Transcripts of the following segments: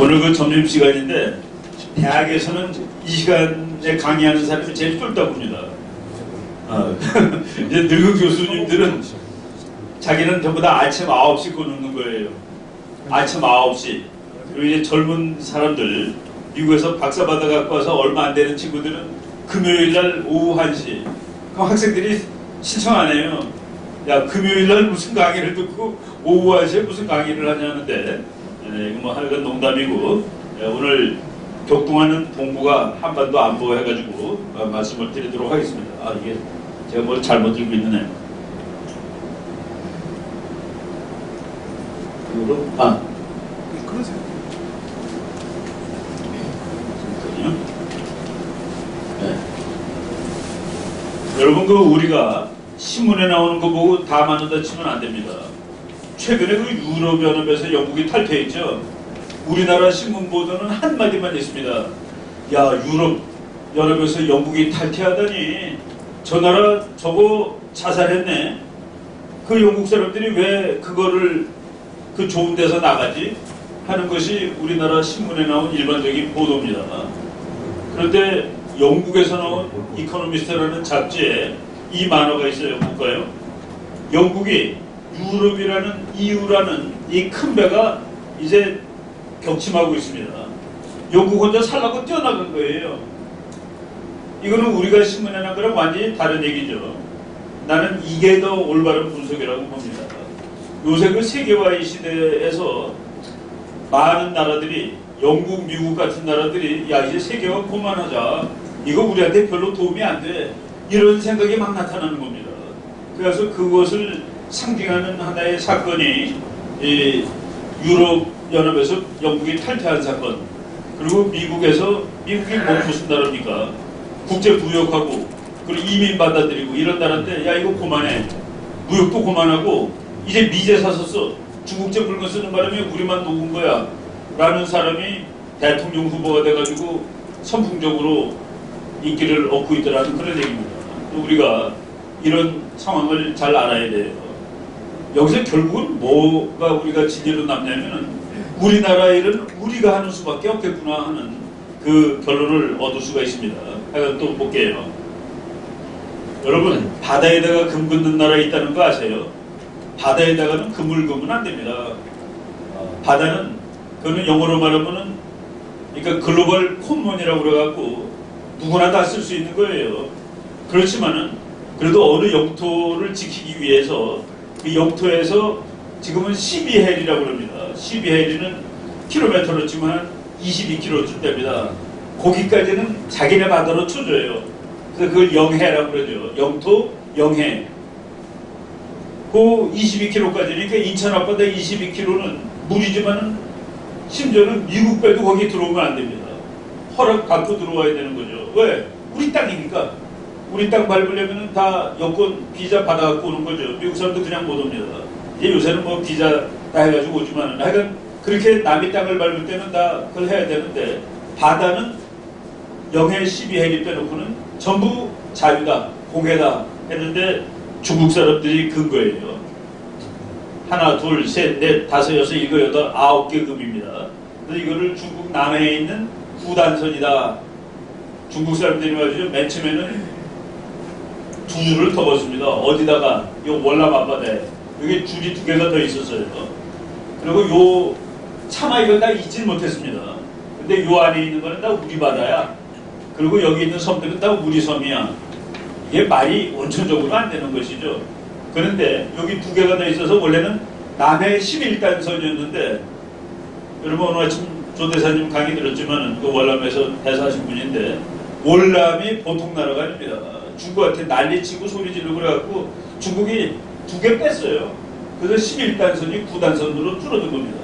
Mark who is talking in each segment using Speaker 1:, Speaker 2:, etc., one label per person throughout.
Speaker 1: 오늘 그 점심시간인데 대학에서는 이 시간에 강의하는 사람이 제일 쫄다 봅니다. 이제 늙은 교수님들은 자기는 전부 다 아침 9시 끊는 거예요. 아침 9시. 그리고 이제 젊은 사람들, 미국에서 박사 받아 갖고 와서 얼마 안 되는 친구들은 금요일날 오후 1시. 그럼 학생들이 신청 안 해요. 야, 금요일날 무슨 강의를 듣고 오후 1시에 무슨 강의를 하냐는데, 이거 뭐 하여간 농담이고, 오늘 격동하는 동부가 한반도 안보 해가지고 말씀을 드리도록 하겠습니다. 이게 제가 뭘 잘못 들고 있느네.
Speaker 2: 그러세요.
Speaker 1: 네. 여러분, 우리가 신문에 나오는 거 보고 다 맞는다 치면 안 됩니다. 최근에 유럽연합에서 영국이 탈퇴했죠. 우리나라 신문 보도는 한마디만 있습니다. 야, 유럽연합에서 영국이 탈퇴하다니 저 나라 저거 자살했네. 그 영국 사람들이 왜 그거를 그 좋은 데서 나가지? 하는 것이 우리나라 신문에 나온 일반적인 보도입니다. 그런데 영국에서 나온 이코노미스트라는 잡지에 이 만화가 있어요. 볼까요? 영국이 유럽이라는 EU라는 이 큰 배가 이제 격침하고 있습니다. 영국 혼자 살라고 뛰어나간 거예요. 이거는 우리가 신문에 난 거랑 완전히 다른 얘기죠. 나는 이게 더 올바른 분석이라고 봅니다. 요새 그 세계화의 시대에서 많은 나라들이, 영국, 미국 같은 나라들이 야, 이제 세계화 그만하자. 이거 우리한테 별로 도움이 안 돼. 이런 생각이 막 나타나는 겁니다. 그래서 그것을 상징하는 하나의 사건이 이 유럽연합에서 영국이 탈퇴한 사건, 그리고 미국이 뭐 무슨 나라입니까? 국제무역하고 그리고 이민 받아들이고 이런 나라인데 야, 이거 그만해. 무역도 그만하고 이제 미제 사섰어. 중국제 물건 쓰는 바람에 우리만 녹은 거야 라는 사람이 대통령 후보가 돼가지고 선풍적으로 인기를 얻고 있더라는 그런 얘기입니다. 우리가 이런 상황을 잘 알아야 돼요. 여기서 결국은 뭐가 우리가 진리로 남냐면은 우리나라 일은 우리가 하는 수밖에 없겠구나 하는 그 결론을 얻을 수가 있습니다. 하여간 또 볼게요. 여러분, 바다에다가 금 긋는 나라 있다는 거 아세요? 바다에다가는 금을 긋으면 안 됩니다. 바다는, 그거는 영어로 말하면은, 그러니까 글로벌 콤몬이라고 그래갖고 누구나 다 쓸 수 있는 거예요. 그렇지만은 그래도 어느 영토를 지키기 위해서 그 영토에서 지금은 12해리라고 합니다. 12해리는 킬로미터로 치면 한 22km쯤 됩니다. 거기까지는 자기네 바다로 쳐줘요. 그래서 그걸 영해라고 그러죠. 영토, 영해. 그 22km까지니까 인천 앞바다 22km는 물이지만은 심지어는 미국 배도 거기 들어오면 안 됩니다. 허락 받고 들어와야 되는 거죠. 왜? 우리 땅이니까. 우리 땅 밟으려면 다 여권, 비자 받아갖고 오는 거죠. 미국 사람도 그냥 못 옵니다. 이제 요새는 뭐 비자 다 해가지고 오지만 하여간 그렇게 남의 땅을 밟을 때는 다 그걸 해야 되는데 바다는 영해 12해리 빼놓고는 전부 자유다, 공해다 했는데 중국 사람들이 근 거예요. 하나, 둘, 셋, 넷, 다섯, 여섯, 일곱, 여덟, 9개 금입니다. 그래서 이거를 중국 남해에 있는 구단선이다. 중국 사람들이 말이죠. 맨 처음에는 두 줄을 덮었습니다. 어디다가? 요 월남 앞바다에. 여기 줄이 2개가 더 있었어요. 그리고 요 차마 이걸 다 잊지 못했습니다. 근데 요 안에 있는 거는 다 우리 바다야. 그리고 여기 있는 섬들은 다 우리 섬이야. 이게 말이 원천적으로 안 되는 것이죠. 그런데 여기 2개가 더 있어서 원래는 남해 11단선이었는데 여러분 오늘 아침 조 대사님 강의 들었지만 그 월남에서 대사하신 분인데 월남이 보통 나라가 아닙니다. 중국한테 난리치고 소리 지르고 그래갖고 중국이 2개 뺐어요. 그래서 11단선이 9단선으로 줄어든 겁니다.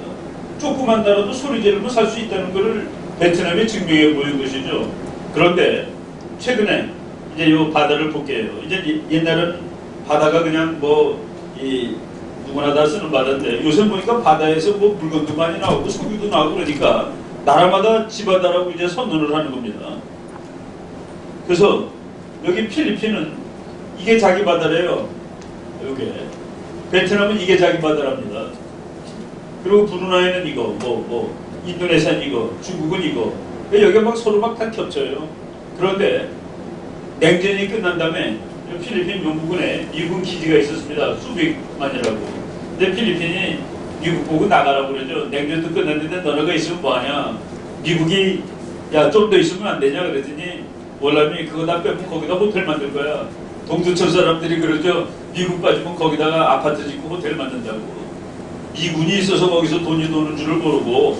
Speaker 1: 조그만 나라도 소리 지르면 살 수 있다는 것을 베트남이 증명해 보인 것이죠. 그런데 최근에 이제 이 바다를 볼게요. 이제 옛날에는 바다가 그냥 누구나 다 쓰는 바다인데 요새 보니까 바다에서 뭐 물건도 많이 나오고 석유도 나오고 그러니까 나라마다 지바다라고 이제 선언을 하는 겁니다. 그래서 여기 필리핀은 이게 자기 바다래요. 요게. 베트남은 이게 자기 바다랍니다. 그리고 브루나이는 이거 인도네시아는 이거, 중국은 이거. 여기가 막 서로 막 다 겹쳐요. 그런데 냉전이 끝난 다음에 필리핀 용부군에 미군 기지가 있었습니다. 수백만이라고. 근데 필리핀이 미국 보고 나가라고 그러죠. 냉전도 끝났는데 너네가 있으면 뭐하냐. 미국이 야 좀 더 있으면 안 되냐 그랬더니 월남이 그거 다 빼면 거기다 호텔 만들 거야. 동두천 사람들이 그러죠. 미국 빠지면 거기다가 아파트 짓고 호텔 만든다고. 미군이 있어서 거기서 돈이 도는 줄을 모르고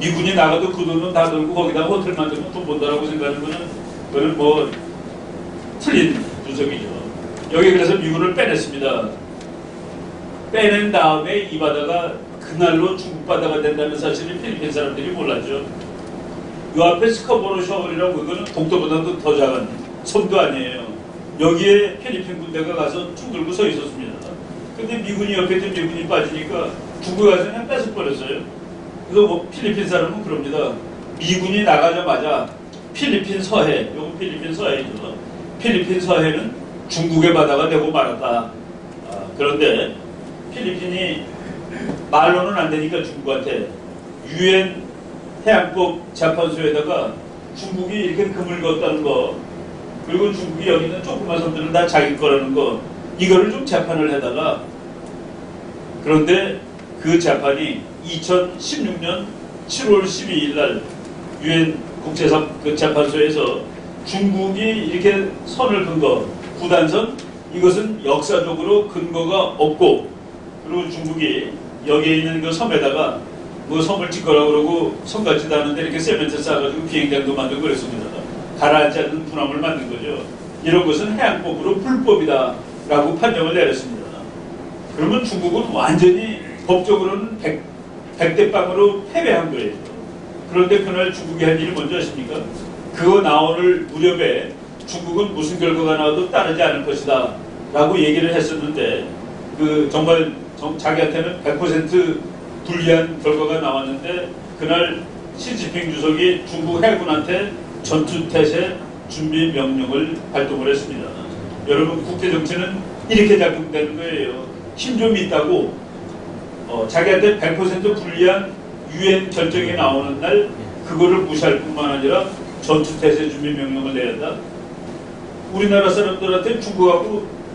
Speaker 1: 미군이 나가도 그 돈은 다 들고 거기다가 호텔 만들면 돈 번다라고 생각하는 거는 그건 뭐 틀린 분석이죠. 여기 그래서 미군을 빼냈습니다. 빼낸 다음에 이 바다가 그날로 중국 바다가 된다는 사실을 필리핀 사람들이 몰랐죠. 이 앞에 스카보로 셔틀이라고 그거는 독도보다도 더 작은 섬도 아니에요. 여기에 필리핀 군대가 가서 총 들고 서 있었습니다. 근데 미군이 옆에 있던 미군이 빠지니까 중국 가서 그냥 뺏어버렸어요. 그래서 뭐 필리핀 사람은 그럽니다. 미군이 나가자마자 필리핀 서해, 요거 필리핀 서해죠. 필리핀 서해는 중국의 바다가 되고 말았다. 그런데 필리핀이 말로는 안 되니까 중국한테 유엔 해양법 재판소에다가 중국이 이렇게 금을 걷다는 거, 그리고 중국이 여기 있는 조그만 섬들은 다 자기 거라는 거, 이거를 좀 재판을 해다가. 그런데 그 재판이 2016년 7월 12일 날 유엔 국제재판소에서 중국이 이렇게 선을 긋은 거, 구단선, 이것은 역사적으로 근거가 없고, 그리고 중국이 여기에 있는 그 섬에다가 뭐 섬을 짓거라 그러고 섬 같지도 않은데 이렇게 세멘트 쌓아가지고 비행장도 만들고 그랬습니다. 가라앉지 않는 분함을 만든 거죠. 이런 것은 해양법으로 불법이다 라고 판정을 내렸습니다. 그러면 중국은 완전히 법적으로는 백대빵으로 패배한 거예요. 그런데 그날 중국이 한 일이 뭔지 아십니까? 그거 나오는 무렵에 중국은 무슨 결과가 나와도 따르지 않을 것이다 라고 얘기를 했었는데, 그 정말 자기한테는 100% 불리한 결과가 나왔는데, 그날 시진핑 주석이 중국 해군한테 전투태세 준비 명령을 발동을 했습니다. 여러분, 국제정치는 이렇게 작동되는 거예요. 힘 좀 있다고 자기한테 100% 불리한 유엔 결정이 나오는 날 그거를 무시할 뿐만 아니라 전투태세 준비 명령을 내야 한다. 우리나라 사람들한테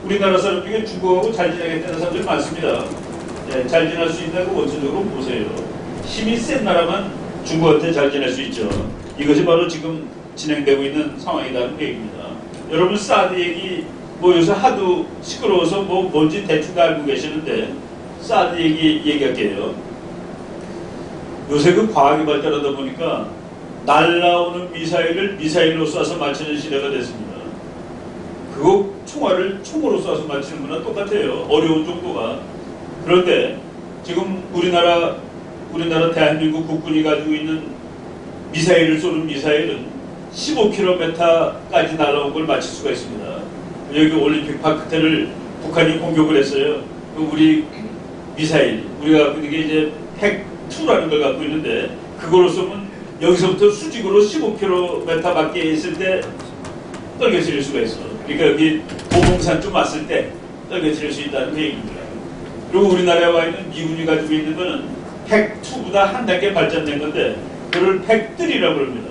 Speaker 1: 우리나라 사람 중에 중국하고 잘 지내겠다는 사람들이 많습니다. 네, 잘 지낼 수 있다고 원천적으로 보세요. 힘이 센 나라만 중국한테 잘 지낼 수 있죠. 이것이 바로 지금 진행되고 있는 상황이라는 얘기입니다. 여러분, 사드 얘기 뭐 요새 하도 시끄러워서 뭐 뭔지 대충 다 알고 계시는데, 사드 얘기할게요. 요새 그 과학이 발달하다 보니까 날라오는 미사일을 미사일로 쏴서 맞추는 시대가 됐습니다. 그거 총알을 총으로 쏴서 맞추는 거나 똑같아요. 어려운 정도가. 그런데 지금 우리나라 대한민국 국군이 가지고 있는 미사일을 쏘는 미사일은 15km까지 날아온 걸 맞출 수가 있습니다. 여기 올림픽 파크태를 북한이 공격을 했어요. 우리 미사일, 우리가 갖고 있는 게 이제 핵2라는 걸 갖고 있는데, 그걸로 쏘면 여기서부터 수직으로 15km 밖에 있을 때 떨겨뜨릴 수가 있어. 그러니까 여기 도봉산 좀 왔을 때 떨겨뜨릴 수 있다는 그 얘기입니다. 그리고 우리나라에 와 있는 미군이 가지고 있는 거는 핵2보다 한 단계 발전된 건데, 그걸 핵3라고 합니다.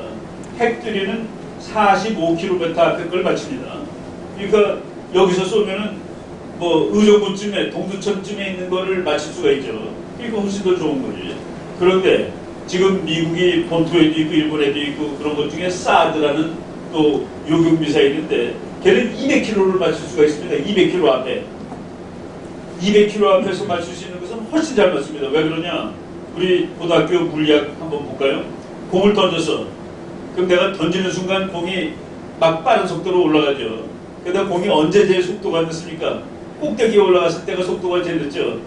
Speaker 1: 핵3는 45km 앞에 걸 맞춥니다. 그러니까 여기서 쏘면은 뭐 의정부쯤에, 동두천쯤에 있는 거를 맞출 수가 있죠. 그러니까 훨씬 더 좋은 거지. 그런데 지금 미국이 본토에도 있고 일본에도 있고 그런 것 중에 사드라는 또 요격 미사일인데, 걔는 200km를 맞출 수가 있습니다. 200km 앞에. 200km 앞에서 맞출 수 있는 것은 훨씬 잘 맞습니다. 왜 그러냐? 우리 고등학교 물리학 한번 볼까요? 공을 던졌어. 그럼 내가 던지는 순간 공이 막 빠른 속도로 올라가죠. 그러다 공이 언제 제일 속도가 늦습니까? 꼭대기에 올라갔을 때가 속도가 제일 늦죠.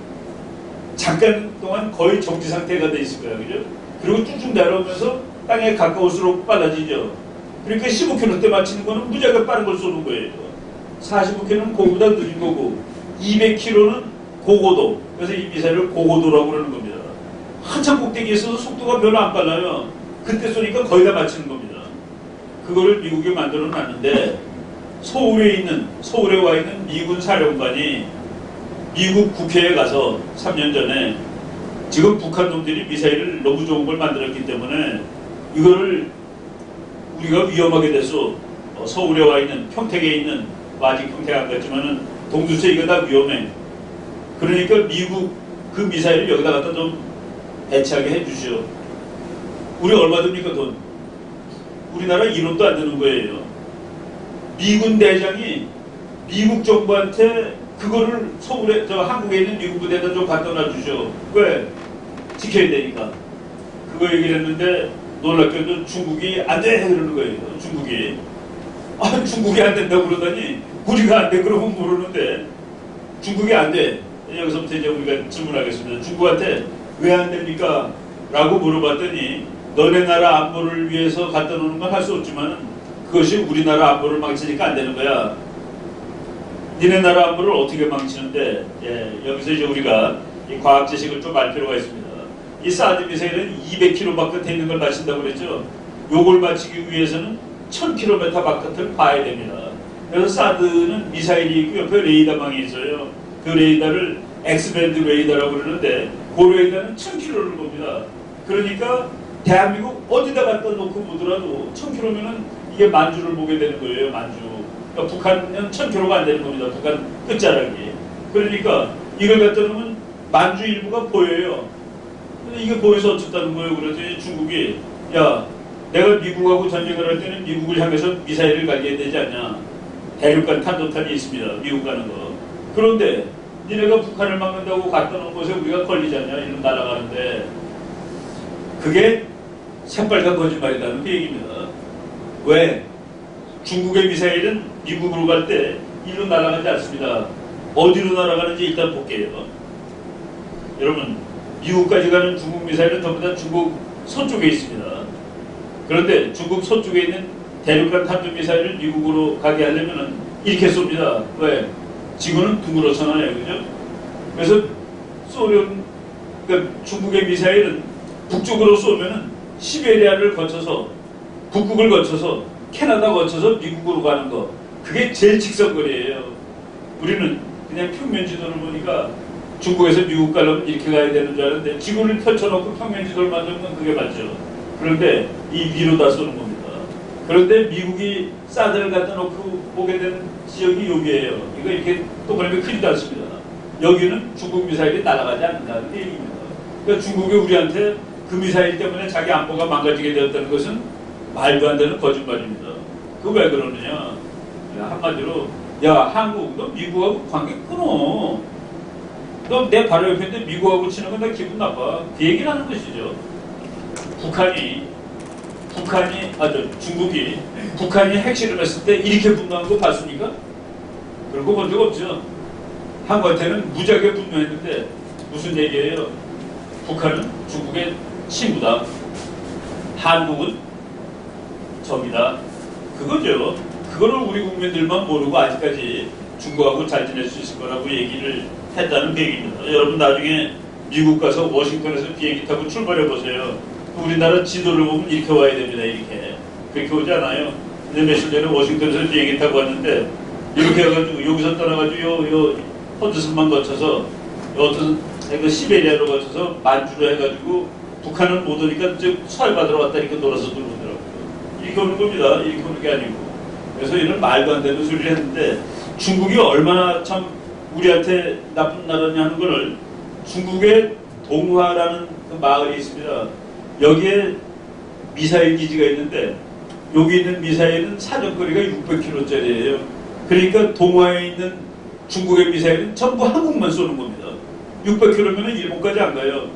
Speaker 1: 잠깐 동안 거의 정지 상태가 돼 있을 거예요. 그죠? 그리고 쭉쭉 내려오면서 땅에 가까울수록 빨라지죠. 그러니까 15km 때 맞추는 거는 무지하게 빠른 걸 쏘는 거예요. 45km는 그거보다 느린 거고, 200km는 고고도. 그래서 이 미사일을 고고도라고 그러는 겁니다. 한참 꼭대기에 있어서 속도가 별로 안 빨라요. 그때 쏘니까 거의 다 맞추는 겁니다. 그거를 미국이 만들어 놨는데, 서울에 와 있는 미군 사령관이 미국 국회에 가서 3년 전에 지금 북한 놈들이 미사일을 너무 좋은 걸 만들었기 때문에 이거를 우리가 위험하게 돼서 서울에 와 있는 평택에 있는 아직 평택 안 갔지만은 동두세 이거 다 위험해. 그러니까 미국 그 미사일을 여기다 갖다 좀 배치하게 해주시오. 우리 얼마 듭니까 돈? 우리나라 1원도 안 되는 거예요. 미군 대장이 미국 정부한테 그거를 서울에 한국에 있는 미군 부대에다 좀 갖다 놔주죠. 왜? 지켜야 되니까. 그거 얘기를 했는데 놀랍게도 중국이 안 돼 그러는 거예요. 중국이. 중국이 안 된다고 그러더니 우리가 안 돼 그러면 모르는데 중국이 안 돼. 여기서부터 이제 우리가 질문하겠습니다. 중국한테 왜 안 됩니까? 라고 물어봤더니 너네 나라 안보를 위해서 갖다 놓는 건 할 수 없지만 그것이 우리나라 안보를 망치니까 안 되는 거야. 니네 나라 안보를 어떻게 망치는데 여기서 이제 우리가 이 과학 지식을 좀 알 필요가 있습니다. 이 사드 미사일은 200km 바깥에 있는 걸 맞춘다고 그랬죠. 요걸 맞추기 위해서는 1000km 바깥을 봐야 됩니다. 그래서 사드는 미사일이 있고 옆에 레이더망이 있어요. 그 레이더를 X밴드 레이더라고 그러는데 그 레이더는 1000km를 봅니다. 그러니까 대한민국 어디다 갖다 놓고 보더라도 1000km면은 이게 만주를 보게 되는 거예요. 만주. 그러니까 북한은 1000km가 안 되는 겁니다. 북한 끝자락이. 그러니까 이걸 갖다 놓으면 만주 일부가 보여요. 근데 이게 보여서 어쨌다는 거예요. 그래서 중국이 야 내가 미국하고 전쟁을 할 때는 미국을 향해서 미사일을 가져야 되지 않냐. 대륙간 탄도탄이 있습니다. 미국 가는 거. 그런데 니네가 북한을 막는다고 갖다 놓은 곳에 우리가 걸리지 않냐. 이런 날아가는데 그게 새빨간 거짓말이라는 그 얘기입니다. 왜? 중국의 미사일은 미국으로 갈 때 일로 날아가지 않습니다. 어디로 날아가는지 일단 볼게요. 여러분 미국까지 가는 중국 미사일은 전부 다 중국 서쪽에 있습니다. 그런데 중국 서쪽에 있는 대륙간 탄도 미사일을 미국으로 가게 하려면 이렇게 쏩니다. 왜? 지구는 둥그렇잖아요. 그죠? 그래서 그러니까 중국의 미사일은 북쪽으로 쏘면은 시베리아를 거쳐서 북극을 거쳐서 캐나다 거쳐서 미국으로 가는 거. 그게 제일 직선거리예요. 우리는 그냥 평면 지도를 보니까 중국에서 미국 가려면 이렇게 가야 되는 줄 알았는데 지구를 펼쳐놓고 평면 지도를 만드는 건 그게 맞죠. 그런데 이 위로 다 쏘는 겁니다. 그런데 미국이 사드를 갖다 놓고 보게 되는 지역이 여기예요. 이거 이렇게 동그라미 크지도 않습니다. 여기는 중국 미사일이 날아가지 않는다는 얘기입니다. 그러니까 중국이 우리한테 그 미사일 때문에 자기 안보가 망가지게 되었다는 것은 말도 안 되는 거짓말입니다. 그거 왜 그러느냐? 한마디로 야 한국 너 미국하고 관계 끊어. 너 내 바로 옆에 있는데 미국하고 치는 건 나 기분 나빠. 그 얘기를 하는 것이죠. 중국이 북한이 핵실험했을 때 이렇게 분노한 거 봤습니까? 그런 거 본 적 없죠. 한국한테는 무지하게 분노했는데 무슨 얘기예요? 북한은 중국의 친구다. 한국은 적이다. 그거죠. 그거를 우리 국민들만 모르고 아직까지 중국하고 잘 지낼 수 있을 거라고 얘기를 했다는 계획입니다. 여러분 나중에 미국 가서 워싱턴에서 비행기 타고 출발해 보세요. 우리나라 지도를 보면 이렇게 와야 됩니다. 이렇게. 그렇게 오지 않아요. 근데 며칠 전에 워싱턴에서 비행기 타고 왔는데 이렇게 해가지고 여기서 떠나가지고 요 허드슨만 거쳐서 어떤 시베리아로 거쳐서 만주로 해가지고 북한은 못 오니까 서해 받으러 왔다 이렇게 놀아서 들어오더라고요. 이렇게 오는 겁니다. 이렇게 오는 게 아니고. 그래서 이런 말도 안 되는 소리를 했는데 중국이 얼마나 참 우리한테 나쁜 나라냐 하는 거를 중국의 동화라는 그 마을이 있습니다. 여기에 미사일 기지가 있는데 여기 있는 미사일은 사정거리가 600km짜리예요. 그러니까 동화에 있는 중국의 미사일은 전부 한국만 쏘는 겁니다. 600km면 일본까지 안 가요.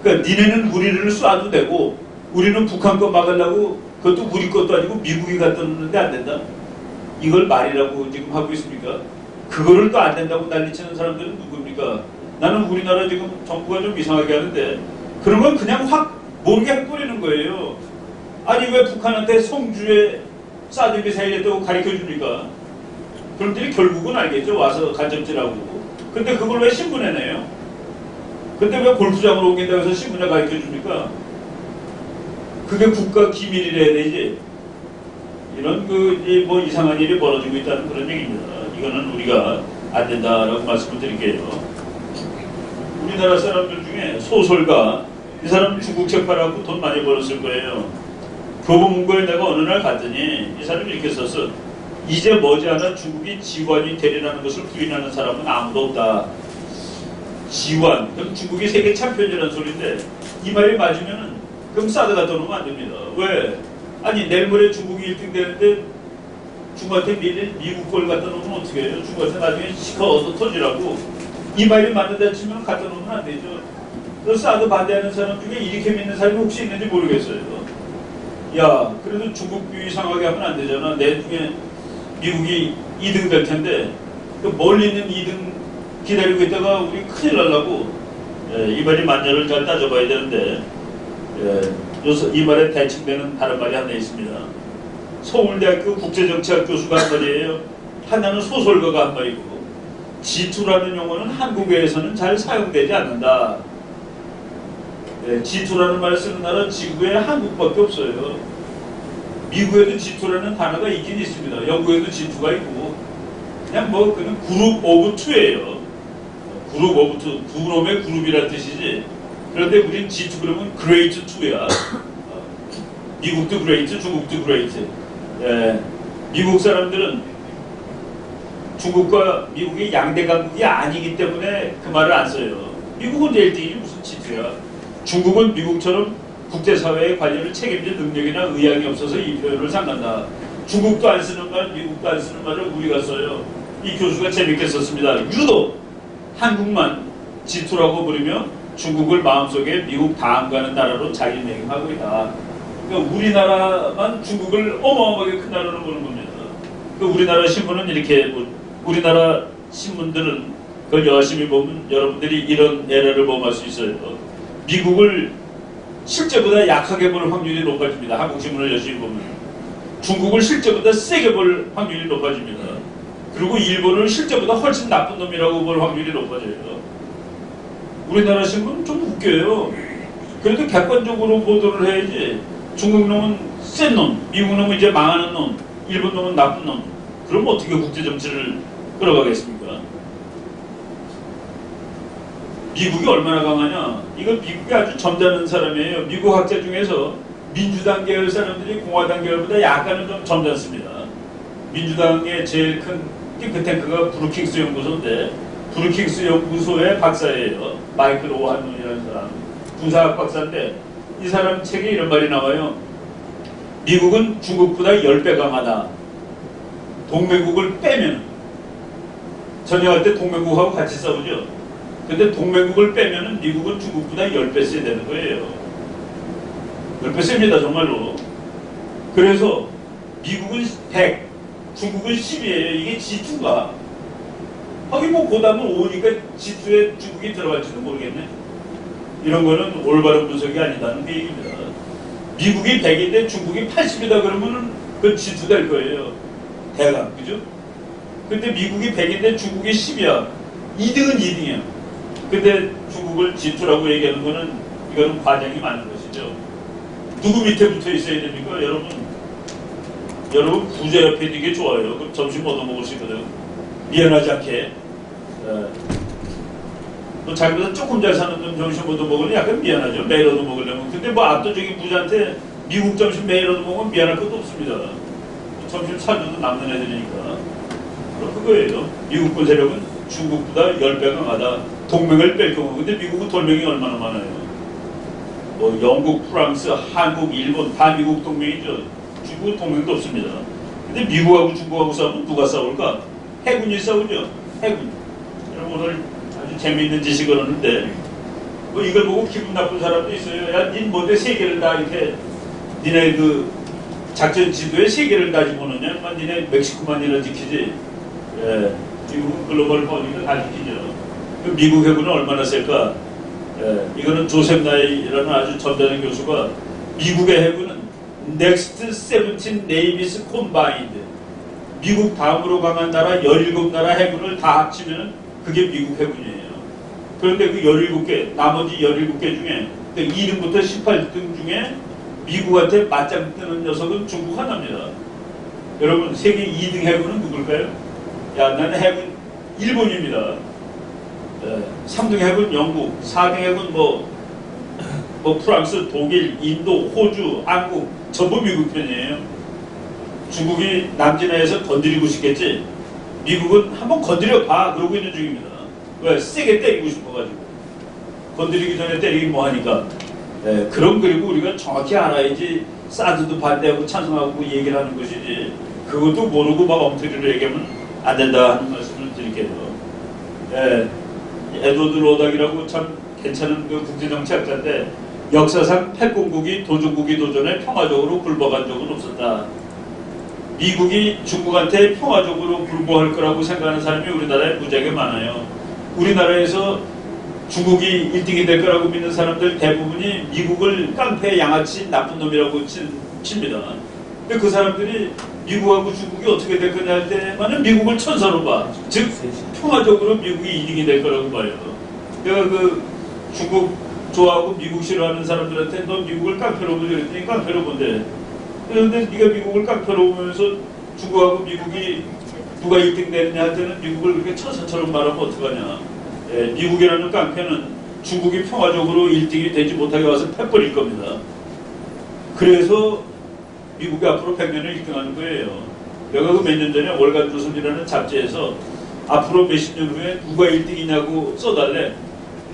Speaker 1: 그러니까 니네는 우리를 쏴도 되고 우리는 북한 거 막으려고 그것도 우리 것도 아니고 미국이 갖다 놓는데 안 된다. 이걸 말이라고 지금 하고 있습니까? 그거를 또 안 된다고 난리치는 사람들은 누굽니까? 나는 우리나라 지금 정부가 좀 이상하게 하는데 그런 건 그냥 확 모르게 해버리는 거예요. 아니 왜 북한한테 성주에 사드 미사일에도 가르쳐줍니까? 그런들이 결국은 알겠죠. 와서 간접질하고. 근데 그걸 왜 신문에 내요? 근데 왜 골프장으로 옮긴다고 해서 신문에 가르쳐줍니까? 그게 국가 기밀이래야 되지. 이런 뭐 이상한 일이 벌어지고 있다는 그런 얘기입니다. 이거는 우리가 안 된다라고 말씀을 드릴게요. 우리나라 사람들 중에 소설가, 이 사람 중국 책 팔아갖고 돈 많이 벌었을 거예요. 교보문고에 내가 어느 날 갔더니 이 사람이 이렇게 썼어. 이제 머지않아 중국이 지원이 되리라는 것을 부인하는 사람은 아무도 없다. 지원, 그럼 중국이 세계 챔피언이라는 소리인데 이 말이 맞으면은 그럼 사드 갖다 놓으면 안 됩니다. 왜? 아니 내일 모레 중국이 1등 되는데 중국한테 미국 걸 갖다 놓으면 어떻게 해요? 중국한테 나중에 시커 얻어 터지라고. 이 말이 맞는다 치면 갖다 놓으면 안 되죠. 그래서 사드 반대하는 사람 중에 이렇게 믿는 사람이 혹시 있는지 모르겠어요. 야, 그래도 중국 비위 상하게 하면 안 되잖아. 내 중에 미국이 2등 될 텐데 그 멀리 있는 2등 기다리고 있다가 우리 큰일 날라고. 이 말이 만년을 잘 따져봐야 되는데 이 말에 대칭되는 다른 말이 하나 있습니다. 서울대학교 국제정치학 교수가 한 말이에요. 하나는 소설가가 한 말이고 G2라는 용어는 한국에서는 잘 사용되지 않는다. G2라는 말을 쓰는 나라 지구에 한국밖에 없어요. 미국에도 G2라는 단어가 있긴 있습니다. 영국에도 G2가 있고 그냥 뭐 그는 그룹 오브 투예요. 그룹 오브 투, 두 놈의 그룹이란 뜻이지. 그런데 우린 G2 그러면 그레이트 2야. 미국도 그레이트, 중국도 그레이트. 미국 사람들은 중국과 미국이 양대 강국이 아니기 때문에 그 말을 안 써요. 미국은 제일 띠기 무슨 G2야. 중국은 미국처럼 국제사회의 관리를 책임질 능력이나 의향이 없어서 이 표현을 삼간다. 중국도 안 쓰는 말, 미국도 안 쓰는 말을 우리가 써요. 이 교수가 재밌게 썼습니다. 유독 한국만 G2라고 부르며 중국을 마음속에 미국 다음 가는 나라로 자기매김하고 있다. 그러니까 우리나라만 중국을 어마어마하게 큰 나라로 보는 겁니다. 그러니까 우리나라 신문은 이렇게, 우리나라 신문들은 그걸 열심히 보면 여러분들이 이런 에러를 범할 수 있어요. 미국을 실제보다 약하게 볼 확률이 높아집니다. 한국 신문을 열심히 보면. 중국을 실제보다 세게 볼 확률이 높아집니다. 그리고 일본을 실제보다 훨씬 나쁜 놈이라고 볼 확률이 높아져요. 우리나라 신문은 좀 웃겨요. 그래도 객관적으로 보도를 해야지. 중국 놈은 센 놈, 미국 놈은 이제 망하는 놈, 일본 놈은 나쁜 놈. 그럼 어떻게 국제 정치를 끌어가겠습니까? 미국이 얼마나 강하냐? 이거 미국이 아주 점잖은 사람이에요. 미국 학자 중에서 민주당 계열 사람들이 공화당 계열보다 약간은 좀 점잖습니다. 민주당의 제일 큰 띵크탱크가 브루킹스 연구소인데 브루킹스 연구소의 박사예요. 마이클 오한론이라는 사람. 군사학 박사인데 이 사람 책에 이런 말이 나와요. 미국은 중국보다 10배 강하다. 동맹국을 빼면 전쟁할 때 동맹국하고 같이 싸우죠. 근데 동맹국을 빼면은 미국은 중국보다 10배 세 되는 거예요. 10배 셉니다, 정말로. 그래서 미국은 100, 중국은 10이에요. 이게 G2가. 하긴 뭐 고담은 5니까 G2에 중국이 들어갈지도 모르겠네. 이런 거는 올바른 분석이 아니다는 그 얘기입니다. 미국이 100인데 중국이 80이다 그러면은 그 G2 될 거예요. 대강, 그죠? 근데 미국이 100인데 중국이 10이야. 2등은 2등이야. 근데 중국을 G2라고 얘기하는 거는 이거는 과장이 많은 것이죠. 누구 밑에 붙어 있어야 됩니까? 여러분 부자 옆에 있는 게 좋아요. 그럼 점심 얻어먹을 수 있거든. 미안하지 않게. 뭐 자기보다 조금 잘 사는 놈 점심 얻어먹으면 약간 미안하죠. 매일 얻어먹으려면. 근데 뭐 압도적인 부자한테 미국 점심 매일 얻어먹으면 미안할 것도 없습니다. 점심 사줘도 남는 애들이니까. 그럼 그거예요. 미국군 세력은 중국보다 10배 강하다. 동맹을 뺄 경우. 근데 미국은 동맹이 얼마나 많아요. 뭐 영국, 프랑스, 한국, 일본 다 미국 동맹이죠. 중국은 동맹도 없습니다. 근데 미국하고 중국하고 싸우면 누가 싸울까? 해군이 싸우죠. 해군. 여러분 오늘 아주 재미있는 지식을 얻는데 뭐 이걸 보고 기분 나쁜 사람도 있어요. 야, 닌 뭔데 세계를 다 이렇게 니네 그 작전 지도에 세계를 다 집어넣냐? 니네 멕시코만이나 지키지. 미국은 글로벌 범위를 다 지키죠. 그 미국 해군은 얼마나 셀까? 이거는 조셉 나이라는 아주 점잖은 교수가 미국의 해군은 Next 17 Navies Combined, 미국 다음으로 강한 나라 17나라 해군을 다 합치면 그게 미국 해군이에요. 그런데 그 17개, 나머지 17개 중에 2등부터 18등 중에 미국한테 맞짱 뜨는 녀석은 중국 하나입니다. 여러분 세계 2등 해군은 누굴까요? 야, 나는 해군 일본입니다. 3등 핵은 영국, 4등 핵은 뭐 프랑스, 독일, 인도, 호주, 한국 전부 미국 편이에요. 중국이 남진해에서 건드리고 싶겠지. 미국은 한번 건드려 봐 그러고 있는 중입니다. 왜? 세게 때리고 싶어가지고. 건드리기 전에 때리긴 뭐하니까. 그럼 그리고 우리가 정확히 알아야지. 사드도 반대하고 찬성하고 얘기를 하는 것이지. 그것도 모르고 막 엉터리로 얘기하면 안 된다 하는 말씀을 드릴게요. 에드워드 로닥이라고 참 괜찮은 그 국제정치학자인데, 역사상 패권국이 도전국이 도전에 평화적으로 굴복한 적은 없었다. 미국이 중국한테 평화적으로 굴복할 거라고 생각하는 사람이 우리나라에 무지하게 많아요. 우리나라에서 중국이 1등이 될 거라고 믿는 사람들 대부분이 미국을 깡패, 양아치, 나쁜 놈이라고 칩니다. 근데 그 사람들이 미국하고 중국이 어떻게 될 거냐 할 때만은 미국을 천사로 봐. 즉 평화적으로 미국이 2등이 될 거라고 봐요. 내가 그 중국 좋아하고 미국 싫어하는 사람들한테 너 미국을 깡패로 보지 그랬더니 깡패로 본대. 그런데 네가 미국을 깡패로 보면서 중국하고 미국이 누가 1등 되느냐 할 때는 미국을 그렇게 천사처럼 말하면 어떡하냐. 미국이라는 깡패는 중국이 평화적으로 1등이 되지 못하게 와서 패버릴 겁니다. 그래서 미국이 앞으로 100년을 1등하는 거예요. 내가 그 몇 년 전에 월간조선이라는 잡지에서 앞으로 몇십 년 후에 누가 1등이냐고 써달래.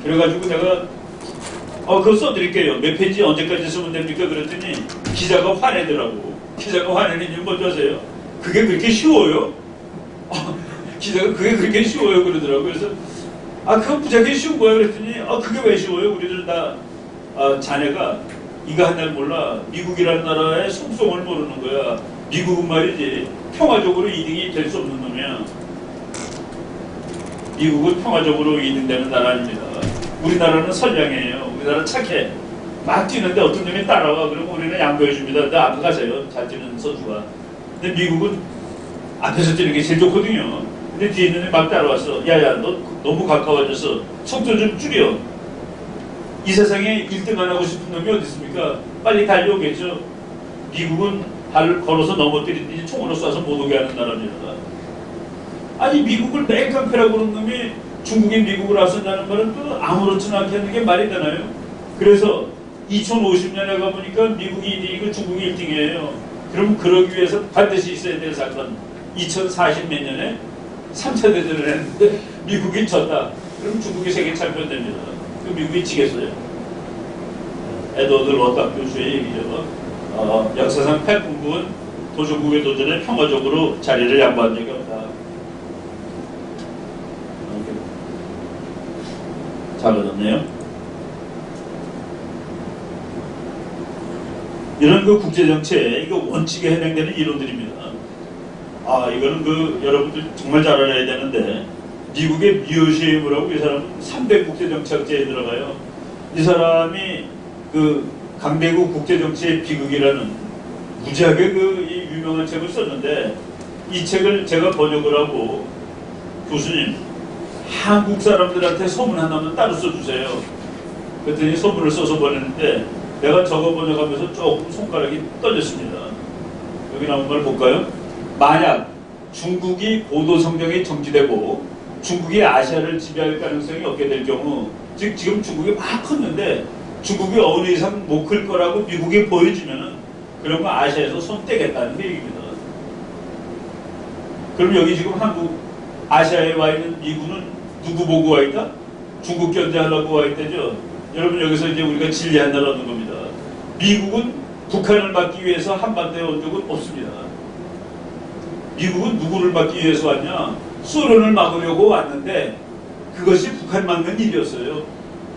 Speaker 1: 그래가지고 내가 그거 써드릴게요. 몇 페이지 언제까지 쓰면 됩니까? 그랬더니 기자가 화내더라고. 기자가 화내는 이유 뭔지 아세요? 그게 그렇게 쉬워요? 기자가 그게 그렇게 쉬워요? 그러더라고. 그래서 그건 무지하게 쉬운 거야. 그랬더니 그게 왜 쉬워요? 우리들 다 자네가 이거 한 날 몰라. 미국이라는 나라의 속성을 모르는 거야. 미국은 말이지 평화적으로 2등이 될 수 없는 놈이야. 미국은 평화적으로 2등 되는 나라 아닙니다. 우리나라는 선량해요. 우리나라 착해. 막 뛰는데 어떤 놈이 따라와. 그러면 우리는 양보해줍니다. 너 앞에 가세요. 잘 뛰는 선수가. 근데 미국은 앞에서 뛰는 게 제일 좋거든요. 근데 뒤에 있는 놈이 막 따라왔어. 야야 너 너무 가까워져서 속도 좀 줄여. 이 세상에 1등 안 하고 싶은 놈이 어디 있습니까? 빨리 달려오겠죠. 미국은 발을 걸어서 넘어뜨리든지 총으로 쏴서 못 오게 하는 나라입니다. 아니 미국을 맨 깡패라고 그러는 놈이 중국이 미국을 앞선다는 말은 또 아무렇지도 않게 하는 게 말이 되나요? 그래서 2050년에 가보니까 미국이 1등이고 중국이 1등이에요. 그럼 그러기 위해서 반드시 있어야 될 사건. 2040 몇 년에 3차 대전을 했는데 미국이 졌다. 그럼 중국이 세계 챔피언 됩니다. 그 미국이 지겠어요. 에드워드 로닥 교수의 얘기죠. 역사상 패권국은 도전국의 도전에 평화적으로 자리를 양보한 적이 없다. 잘 얻었네요. 이런 그 국제정치에 이거 원칙에 해당되는 이론들입니다. 이거는 여러분들 정말 잘 알아야 되는데, 미국의 미오시엠이라고 이 사람은 3대 국제정치학제에 들어가요. 이 사람이 그 강대국 국제정치의 비극이라는 무지하게 이 유명한 책을 썼는데, 이 책을 제가 번역을 하고 교수님 한국 사람들한테 소문 하나만 따로 써주세요. 그랬더니 소문을 써서 보냈는데 내가 저거 번역하면서 조금 손가락이 떨렸습니다. 여기 나온 걸 볼까요? 만약 중국이 고도성장이 정지되고 중국이 아시아를 지배할 가능성이 없게 될 경우, 즉 지금 중국이 막 컸는데 중국이 어느 이상 못 클 거라고 미국이 보여주면은 그러면 아시아에서 손 떼겠다는 얘기입니다. 그럼 여기 지금 한국 아시아에 와 있는 미군은 누구 보고 와 있다? 중국 견제하려고 와 있다죠. 여러분 여기서 이제 우리가 진리한다라는 겁니다. 미국은 북한을 막기 위해서 한반도에 온 적은 없습니다. 미국은 누구를 막기 위해서 왔냐? 소련을 막으려고 왔는데 그것이 북한 막는 일이었어요.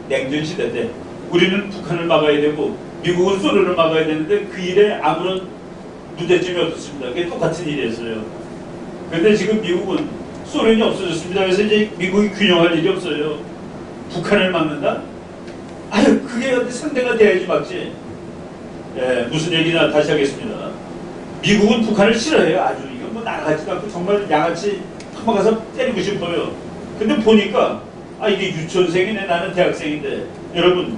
Speaker 1: 냉전시대 때. 우리는 북한을 막아야 되고 미국은 소련을 막아야 되는데 그 일에 아무런 문제점이 없었습니다. 그게 똑같은 일이었어요. 그런데 지금 미국은 소련이 없어졌습니다. 그래서 이제 미국이 균형할 일이 없어요. 북한을 막는다? 그게 상대가 돼야지 막지. 무슨 얘기나 다시 하겠습니다. 미국은 북한을 싫어해요. 아주 이건 뭐 나가지도 않고 정말 양아치 한번 가서 때리고 싶어요. 근데 보니까 이게 유치원생이네. 나는 대학생인데. 여러분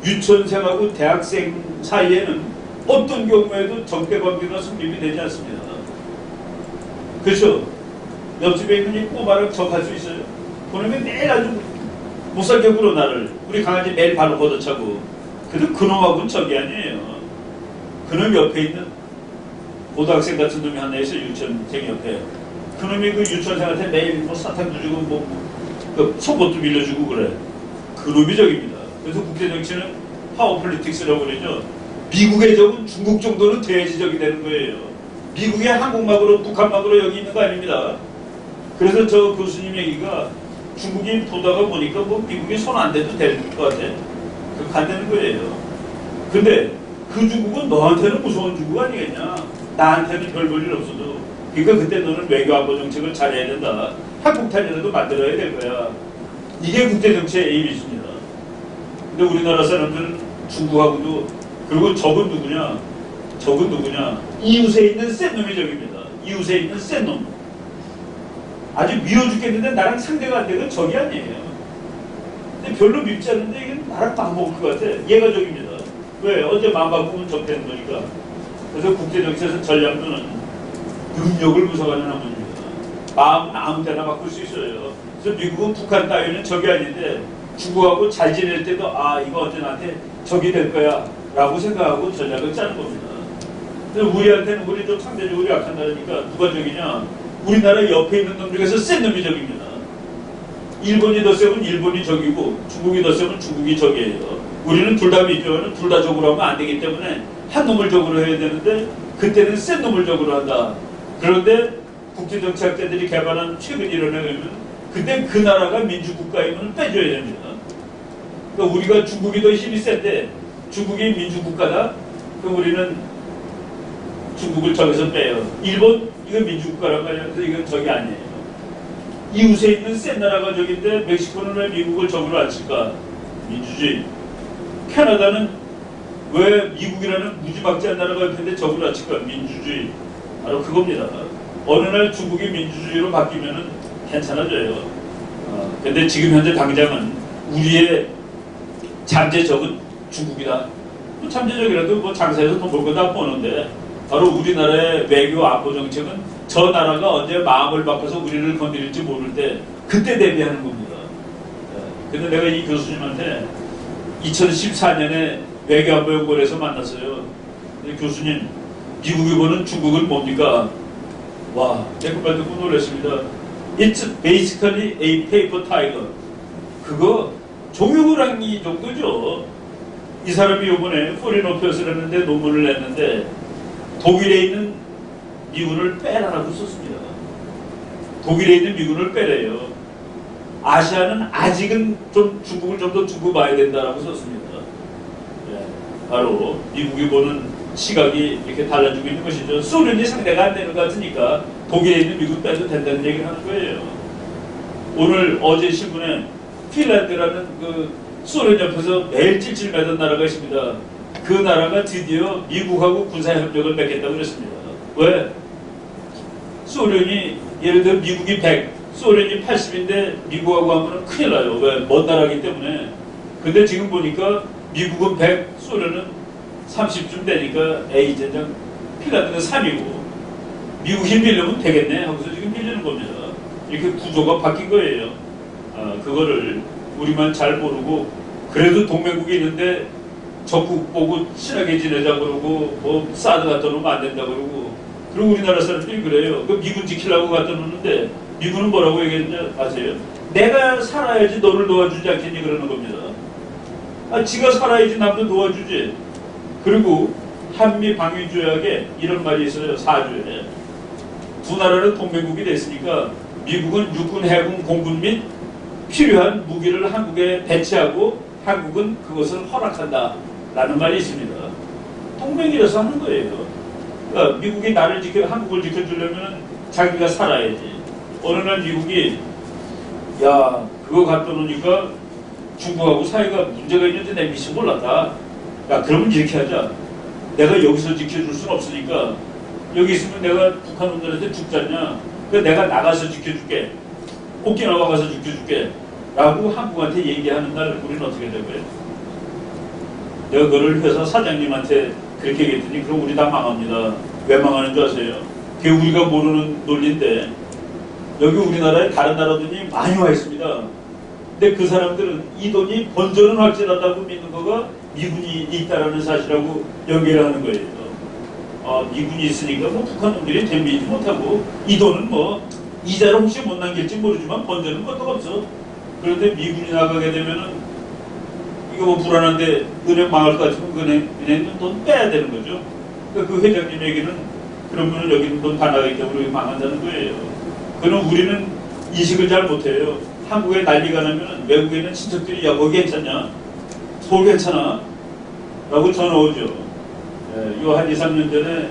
Speaker 1: 유치원생하고 대학생 사이에는 어떤 경우에도 적대관계가 성립이 되지 않습니다. 그렇죠? 옆집에 있는 이 꼬마랑 적할 수 있어요? 보내면 매일 아주 못 살게 굴어 나를. 우리 강아지 매일 발로 걷어차고. 근데 그놈하고는 적이 아니에요. 그놈 옆에 있는 고등학생 같은 놈이 하나 있어요. 유치원생 옆에. 그놈이 그 유치원생한테 매일 뭐 사탕도 주고 그 속옷도 빌려주고 그래. 그놈이 적입니다. 그래서 국제정치는 파워폴리틱스라고 그러죠. 미국의 적은 중국 정도는 돼야지 적이 되는 거예요. 미국의 한국막으로 북한막으로 여기 있는 거 아닙니다. 그래서 저 교수님 얘기가 중국이 보다가 보니까 뭐 미국이 손 안 대도 될 것 같아. 그렇게 안 되는 거예요. 근데 그 중국은 너한테는 무서운 중국 아니겠냐. 나한테는 별 볼 일 없어도. 그러니까 그때 너는 외교안보 정책을 잘해야 된다. 한국탄이라도 만들어야 될 거야. 이게 국제정치의 에임이십니다. 근데 우리나라 사람들은 중국하고도 그리고 적은 누구냐? 적은 누구냐? 이웃에 있는 센 놈이 적입니다. 이웃에 있는 센 놈. 아주 미워 죽겠는데 나랑 상대가 안 되는 적이 아니에요. 근데 별로 밉지 않은데 이게 나랑 딱 먹을 것 같아. 얘가 적입니다. 왜? 언제 마음 바꾸면 적 되는 거니까. 그래서 국제정치에서 전략도는 능력을 분석하는 학문입니다. 마음 아무 데나 바꿀 수 있어요. 그래서 미국은 북한 따위는 적이 아닌데 중국하고 잘 지낼 때도 아 이거 언제 나한테 적이 될 거야 라고 생각하고 전략을 짜는 겁니다. 근데 우리한테는 우리 좀 상대적으로 약한 나라니까 누가 적이냐? 우리나라 옆에 있는 놈 중에서 센 놈이 적입니다. 일본이 더 세면 일본이 적이고 중국이 더 세면 중국이 적이에요. 우리는 둘 다 미주어는 둘 다 적으로 하면 안 되기 때문에 한 놈을 적으로 해야 되는데 그때는 센 놈을 적으로 한다. 그런데 국제정치학자들이 개발한 최근 이론에 의하면 그때 그 나라가 민주국가임을 빼줘야 됩니다. 그러니까 우리가 중국이 더 힘이 센데 중국이 민주국가다? 그럼 우리는 중국을 저기서 빼요. 일본 이거 민주국가란 말이야. 그래서 이건 적이 아니에요. 이웃에 있는 센 나라가 적인데 멕시코는 왜 미국을 적으로 안 칠까? 민주주의. 캐나다는 왜 미국이라는 무지막지한 나라가 있는데 적으로 안 칠까? 민주주의. 바로 그겁니다. 어느 날 중국이 민주주의로 바뀌면은 괜찮아져요. 근데 지금 현재 당장은 우리의 잠재적은 중국이다. 뭐 잠재적이라도 뭐 장사해서 돈 벌고 다 버는데 바로 우리나라의 외교 안보 정책은 저 나라가 언제 마음을 바꿔서 우리를 건드릴지 모를 때 그때 대비하는 겁니다. 근데 내가 이 교수님한테 2014년에 외교안보연구원에서 만났어요. 교수님, 미국이 보는 중국은 뭡니까? 와, 내가 그 말 듣고 놀랐습니다. It's basically a paper tiger. 그거 종이호랑이 정도죠. 이 사람이 이번에 포린 어페어스를 했는데 논문을 냈는데 독일에 있는 미군을 빼라라고 썼습니다. 독일에 있는 미군을 빼래요. 아시아는 아직은 좀 중국을 좀 더 두고 봐야 된다라고 썼습니다. 예, 바로 미국이 보는 시각이 이렇게 달라지고 있는 것이죠. 소련이 상대가 안 되는 것 같으니까 독일에 있는 미군 빼도 된다는 얘기를 하는 거예요. 오늘 어제 신문에 핀란드라는 그 소련 옆에서 매일 찔찔 매던 나라가 있습니다. 그 나라가 드디어 미국하고 군사협력을 맺겠다고 그랬습니다. 왜? 소련이 예를 들어 미국이 100, 소련이 80인데 미국하고 하면 큰일 나요. 왜? 먼 나라이기 때문에. 근데 지금 보니까 미국은 100, 소련은 30쯤 되니까 에이 젠장 핀란드는 3이고 미국이 밀려면 되겠네 하고서 지금 밀리는 겁니다. 이렇게 구조가 바뀐 거예요. 그거를 우리만 잘 모르고 그래도 동맹국이 있는데 적국 보고 친하게 지내자 그러고 뭐 사드 갖다 놓으면 안 된다 그러고 그리고 우리나라 사람들이 그래요. 그 미군 지키려고 갖다 놓는데 미군은 뭐라고 얘기했는지 아세요? 내가 살아야지 너를 도와주지 않겠니 그러는 겁니다. 지가 살아야지 남도 도와주지. 그리고 한미 방위 조약에 이런 말이 있어요. 4조에 두 나라는 동맹국이 됐으니까 미국은 육군, 해군, 공군 및 필요한 무기를 한국에 배치하고 한국은 그것을 허락한다 라는 말이 있습니다. 동맹이라서 하는 거예요. 그러니까 미국이 나를 한국을 지켜주려면 자기가 살아야지. 어느 날 미국이 야 그거 갖다 놓으니까 중국하고 사이가 문제가 있는지 내 미처 몰랐다. 야 그러면 이렇게 하자. 내가 여기서 지켜줄 수는 없으니까 여기 있으면 내가 북한 놈들한테 죽잖냐. 그러니까 내가 나가서 지켜줄게. 오키나와 가서 지켜줄게. 라고 한국한테 얘기하는 날 우리는 어떻게 될 거예요? 내가 그걸 회사 사장님한테 그렇게 얘기했더니 그럼 우리 다 망합니다. 왜 망하는 줄 아세요? 그게 우리가 모르는 논리인데 여기 우리나라에 다른 나라들이 많이 와 있습니다. 근데 그 사람들은 이 돈이 본전은 확실하다고 믿는 거가 미군이 있다라는 사실하고 연결하는 거예요. 미군이 있으니까 뭐 북한 놈들이 덤비지 못하고 이 돈은 뭐 이자를 혹시 못 남길지 모르지만 본전은 것도 없어. 그런데 미군이 나가게 되면은 이거 뭐 불안한데 은행 망할 것 같으면 은행은 돈 빼야 되는 거죠. 그러니까 그 회장님에게는 그러면 여기는 돈 다 나가기 때문에 망한다는 거예요. 그럼 우리는 인식을 잘 못해요. 한국에 난리가 나면 외국에 있는 친척들이 야 거기 괜찮냐? 서울 괜찮아? 라고 전화 오죠. 요 한 2, 3년 전에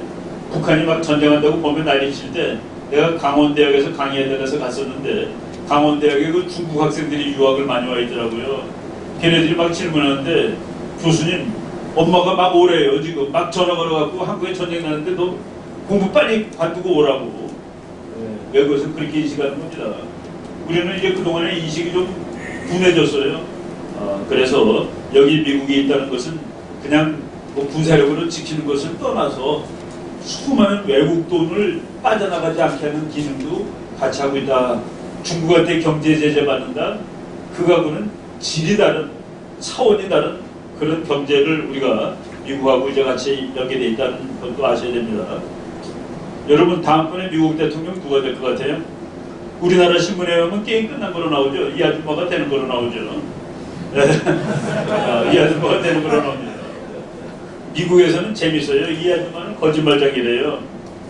Speaker 1: 북한이 막 전쟁한다고 보면 난리 칠 때 내가 강원대학에서 강의에 가서 갔었는데 강원대학에 그 중국 학생들이 유학을 많이 와 있더라고요. 걔네들이 막 질문하는데 교수님 엄마가 막 오래요. 지금 막 전화 걸어갖고 한국에 전쟁 나는데 너 공부 빨리 관두고 오라고. 외국에서 그렇게 인식하는 겁니다. 우리는 이제 그동안에 인식이 좀 둔해졌어요. 그래서 여기 미국이 있다는 것은 그냥 뭐 군사력으로 지키는 것을 떠나서 수많은 외국 돈을 빠져나가지 않게 하는 기능도 같이 하고 있다. 중국한테 경제 제재 받는다. 그거하고는 질이 다른, 차원이 다른 그런 경제를 우리가 미국하고 이제 같이 연계되어 있다는 것도 아셔야 됩니다. 여러분 다음번에 미국 대통령 누가 될 것 같아요? 우리나라 신문에 보면 게임 끝난 거로 나오죠. 이 아줌마가 되는 거로 나오죠. 이 아줌마가 되는 거로 나옵니다. 미국에서는 재밌어요. 이 아줌마는 거짓말장이래요.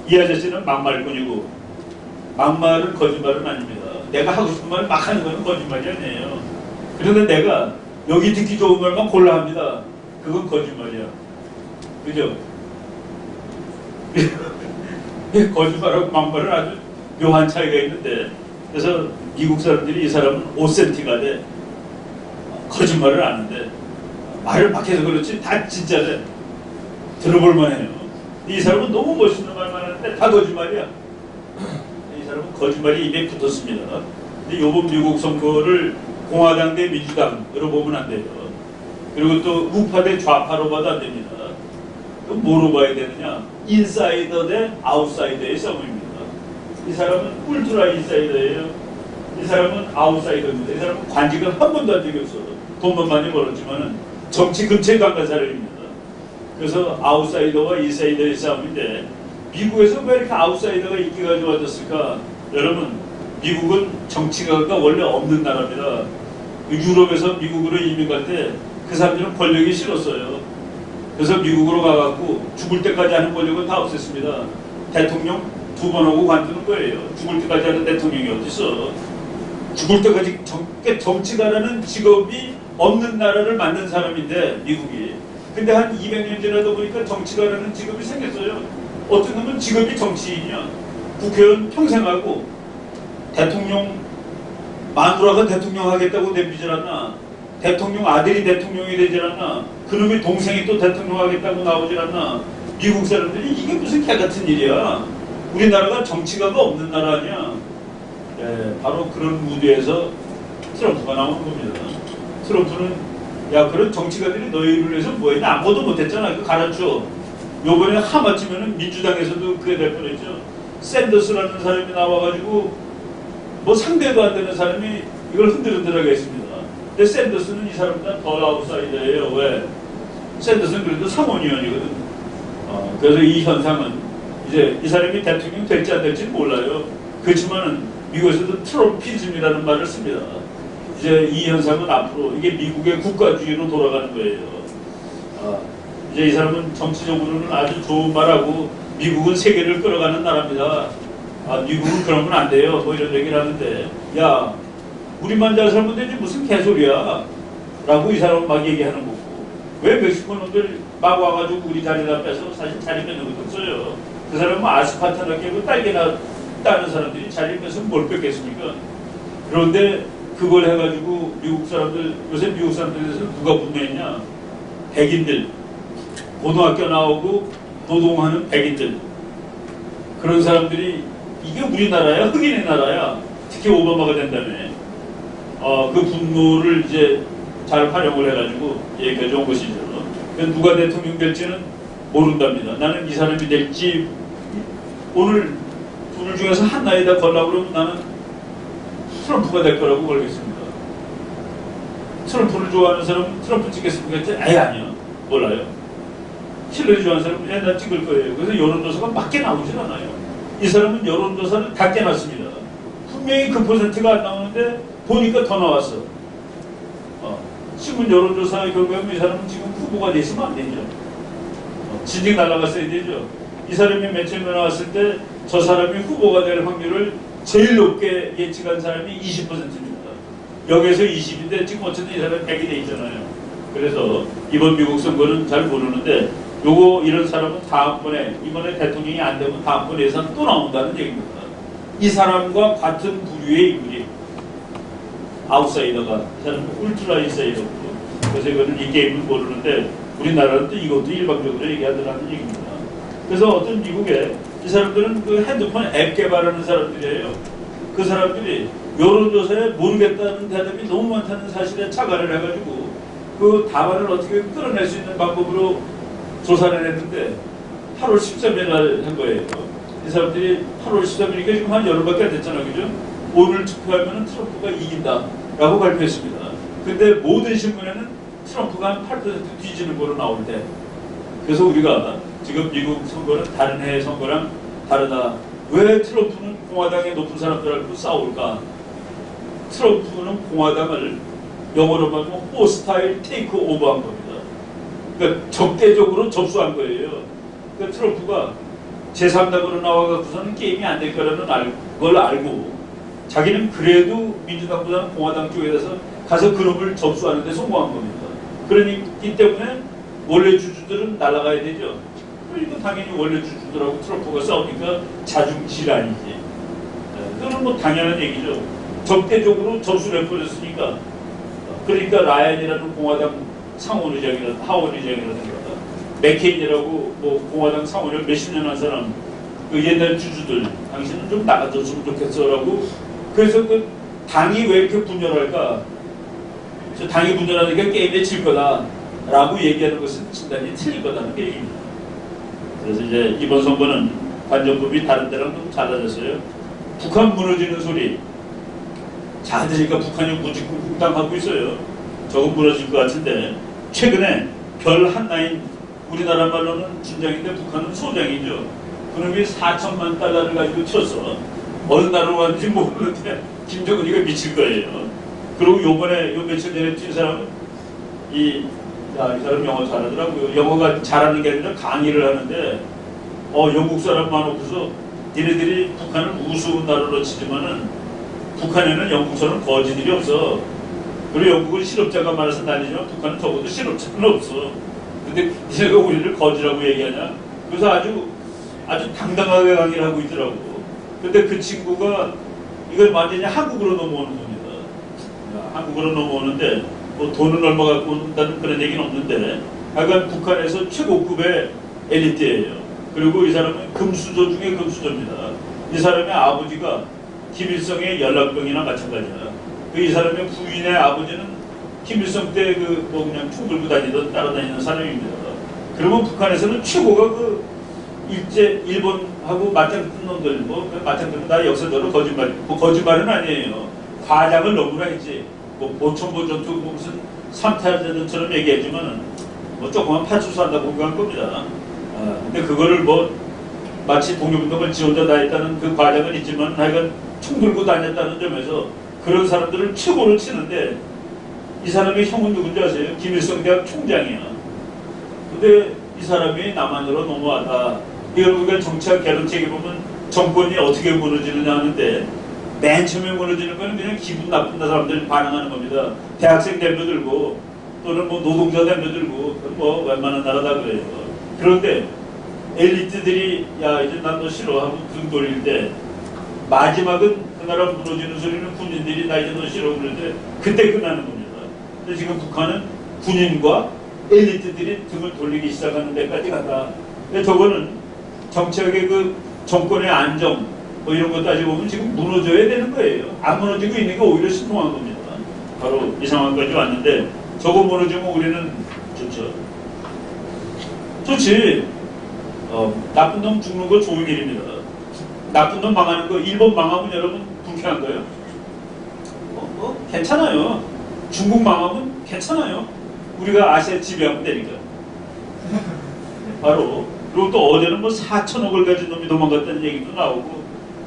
Speaker 1: 이 아저씨는 막말꾼이고 막말은 거짓말은 아닙니다. 내가 하고 싶은 말 막 하는 건 거짓말이 아니에요. 그런데 내가 여기 듣기 좋은 말만 골라 합니다. 그건 거짓말이야. 그죠? 거짓말하고 막말은 아주 묘한 차이가 있는데 그래서 미국 사람들이 이 사람은 오센티가 돼. 거짓말을 아는데 말을 막 해서 그렇지 다 진짜래. 들어볼만 해요. 이 사람은 너무 멋있는 말만 하는데 다 거짓말이야. 이 사람은 거짓말이 입에 붙었습니다. 근데 이번 미국 선거를 공화당 대 민주당으로 보면 안 돼요. 그리고 또 우파 대 좌파로 봐도 안 됩니다. 그럼 뭐로 봐야 되느냐? 인사이더 대 아웃사이더의 싸움입니다. 이 사람은 울트라 인사이더예요. 이 사람은 아웃사이더입니다. 이 사람은 관직을 한 번도 한 적이 없어. 돈만 많이 벌었지만은 정치 근처에 간 사람입니다. 그래서 아웃사이더와 인사이더의 싸움인데 미국에서 왜 이렇게 아웃사이더가 인기가 좋아졌을까? 여러분 미국은 정치가가 원래 없는 나라입니다. 유럽에서 미국으로 이민 갈 때 그 사람들은 권력이 싫었어요. 그래서 미국으로 가갖고 죽을 때까지 하는 권력은 다 없앴습니다. 대통령 2번 하고 관두는 거예요. 죽을 때까지 하는 대통령이 어딨어. 죽을 때까지 정치가라는 직업이 없는 나라를 만든 사람인데 미국이. 근데 한 200년 지나다 보니까 정치가라는 직업이 생겼어요. 어떤 놈은 직업이 정치인이야. 국회의원 평생 하고 대통령 마누라가 대통령 하겠다고 내비질 않나. 대통령 아들이 대통령이 되질 않나. 그놈의 동생이 또 대통령 하겠다고 나오질 않나. 미국 사람들이 이게 무슨 개같은 일이야. 우리나라가 정치가가 없는 나라 아니야. 바로 그런 무대에서 트럼프가 나오는 겁니다. 트럼프는 야 그런 정치가들이 너희를 위해서 뭐 했냐. 아무것도 못했잖아. 그 가르쳐. 요번에 하마치면은 민주당에서도 그게 될 뻔했죠. 샌더스라는 사람이 나와가지고 뭐 상대도 안 되는 사람이 이걸 흔들흔들하게 했습니다. 근데 샌더스는 이 사람보다 더 아웃사이더예요. 왜? 샌더스는 그래도 상원의원이거든. 그래서 이 현상은 이제 이 사람이 대통령 될지 안 될지는 몰라요. 그렇지만은 미국에서도 트럼피즘이라는 말을 씁니다. 이제 이 현상은 앞으로 이게 미국의 국가주의로 돌아가는 거예요. 이제 이 사람은 정치적으로는 아주 좋은 말하고 미국은 세계를 끌어가는 나라입니다. 미국은 그러면 안 돼요. 뭐 이런 얘기를 하는데 야 우리만 잘 살면 되지 무슨 개소리야 라고 이 사람은 막 얘기하는 거고 왜 멕시코 놈들 막 와가지고 우리 자리다 빼서 사실 자리 뺏는 것도 없어요. 그 사람은 아스파타나 깨고 딸기나 따는 사람들이 자리 뺏으면 뭘 뺏겠습니까? 그런데 그걸 해가지고 미국 사람들 요새 미국 사람들에서 누가 분노했냐? 백인들 고등학교 나오고 노동하는 백인들 그런 사람들이 이게 우리나라야 흑인의 나라야 특히 오바마가 된다며 그 분노를 이제 잘 활용을 해가지고 얘기가 좋은 것이죠. 누가 대통령 될지는 모른답니다. 나는 이 사람이 될지 오늘 둘 중에서 하나에다 걸라고 그러면 나는 트럼프가 될 거라고 걸겠습니다. 트럼프를 좋아하는 사람은 트럼프 찍겠습니까? 아예 아니요. 몰라요. 힐러리 좋아하는 사람은 난 찍을 거예요. 그래서 여론조사가 맞게 나오질 않아요. 이 사람은 여론조사를 다 깨놨습니다. 분명히 그 퍼센트가 안 나오는데 보니까 더 나왔어. 신문 여론조사의 결과에 이 사람은 지금 후보가 돼 있으면 안 되죠. 진즉 날아갔어야 되죠. 이 사람이 맨 처음에 나왔을 때 저 사람이 후보가 될 확률을 제일 높게 예측한 사람이 20%입니다. 여기에서 20인데 지금 어쨌든 이 사람이 100이 돼 있잖아요. 그래서 이번 미국 선거는 잘 모르는데 요거 이런 사람은 다음번에 이번에 대통령이 안 되면 다음번에 예산 또 나온다는 얘기입니다. 이 사람과 같은 부류의 인물이 아웃사이더가 이 사람은 울트라 인사이더고 그래서 이거는 이 게임을 모르는데 우리나라는 또 이것도 일방적으로 얘기하더라는 얘기입니다. 그래서 어떤 미국에 이 사람들은 그 핸드폰 앱 개발하는 사람들이에요. 그 사람들이 여론조사에 모르겠다는 대답이 너무 많다는 사실에 착안을 해가지고 그 답안을 어떻게 끌어낼 수 있는 방법으로 조사를 했는데 8월 13일 날 한 거예요. 이 사람들이 8월 13일이니까 지금 한 열흘밖에 안 됐잖아요. 그죠? 오늘 투표하면 트럼프가 이긴다라고 발표했습니다. 근데 모든 신문에는 트럼프가 한 8% 뒤지는 거로 나올 때 그래서 우리가 지금 미국 선거는 다른 해의 선거랑 다르다. 왜 트럼프는 공화당의 높은 사람들하고 싸울까? 트럼프는 공화당을 영어로 말하면 호스타일 테이크 오버한 겁니다. 그러니까 적대적으로 접수한 거예요. 그러니까 트럼프가 제3당으로 나와갖고서는 게임이 안 될 거라는 걸 알고 자기는 그래도 민주당보다는 공화당 쪽에서 가서 그룹을 접수하는 데 성공한 겁니다. 그러기 때문에 원래 주주들은 날아가야 되죠. 그러니까 당연히 원래 주주들하고 트럼프가 싸우니까 자중질환이지. 그건 뭐 당연한 얘기죠. 적대적으로 접수를 해버렸으니까. 그러니까 라이언이라는 공화당 상원의장이라든가 하원의장이라든가 맥케인이라고 뭐 공화당 상원을 몇십 년 한 사람 그 옛날 주주들 당신은 좀 나가줬으면 좋겠어라고 그래서 그 당이 왜 이렇게 분열할까? 저 당이 분열하니까 게임에 질 거다라고 얘기하는 것은 진단이 틀린 거다는 게 얘기입니다. 그래서 이제 이번 선거는 관전법이 다른 데랑 좀 달라졌어요. 북한 무너지는 소리. 자 들으니까 북한이 무직공당하고 있어요. 저건 무너질 것 같은데 최근에 별 한나인 우리나라 말로는 준장인데 북한은 소장이죠. 그놈이 4천만 달러를 가지고 쳤어. 어느 나라로 갔는지 모르는데 김정은이가 미칠 거예요. 그리고 요번에 요 며칠 전에 뛴 사람은 이 사람 영어 잘하더라고요. 영어가 잘하는 게 아니라 강의를 하는데 영국 사람 많고서 니네들이 북한을 우스운 나라로 치지만은 북한에는 영국처럼 거지들이 없어. 그리고 영국은 실업자가 많아서 난리지만 북한은 적어도 실업자는 없어. 근데 니네가 우리를 거지라고 얘기하냐? 그래서 아주 당당하게 강의를 하고 있더라고. 근데 그 친구가 이걸 완전히 한국으로 넘어오는 겁니다. 한국으로 넘어오는데 뭐 돈은 얼마 갖고 온다는 그런 얘기는 없는데 하여간 북한에서 최고급의 엘리트예요. 그리고 이 사람은 금수저 중에 금수저입니다. 이 사람의 아버지가 김일성의 연락병이나 마찬가지야. 이 사람의 부인의 아버지는 김일성 때 그 뭐 그냥 총 들고 다니던 따라다니는 사람입니다. 그러면 북한에서는 최고가 그 일본하고 맞짱 뜬 놈들 뭐 맞짱 뜨면 다 역사적으로 거짓말 뭐 거짓말은 아니에요. 과장을 너무나 했지. 뭐 보천보 전투 무슨 삼태전처럼 얘기하지만은 뭐 조그만 파출소 한다고 공부한 겁니다. 근데 그거를 뭐 마치 독립운동을 지 혼자 다 했다는 그 과정은 있지만 하여간 총 들고 다녔다는 점에서 그런 사람들을 최고로 치는데 이 사람의 형은 누군지 아세요? 김일성 대학 총장이야. 근데 이 사람이 남한으로 넘어왔다. 이걸 우리가 정치학 개론책에 보면 정권이 어떻게 무너지느냐 하는데 맨 처음에 무너지는 거는 그냥 기분 나쁜 사람들 반응하는 겁니다. 대학생 덤벼들고 또는 뭐 노동자 덤벼들고 뭐 웬만한 나라 다 그래요. 그런데 엘리트들이 야 이제 난 너 싫어하고 등 돌릴 때 마지막은 그 나라 무너지는 소리는 군인들이 나 이제 너 싫어 그러는데 그때 끝나는 겁니다. 근데 지금 북한은 군인과 엘리트들이 등을 돌리기 시작하는 데까지 간다. 근데 저거는 정치학의 그 정권의 안정 뭐 이런 거 따지고 보면 지금 무너져야 되는 거예요. 안 무너지고 있는 게 오히려 신통한 겁니다. 바로 이 상황까지 왔는데 저거 무너지면 우리는 좋죠. 좋지. 나쁜 놈 죽는 거 좋은 일입니다. 나쁜 놈 망하는 거 일본 망하면 여러분 불쾌한 거예요? 괜찮아요. 중국 망하면 괜찮아요. 우리가 아시아 지배하면 되니까. 바로. 그리고 또 어제는 뭐 4천억을 가진 놈이 도망갔다는 얘기도 나오고,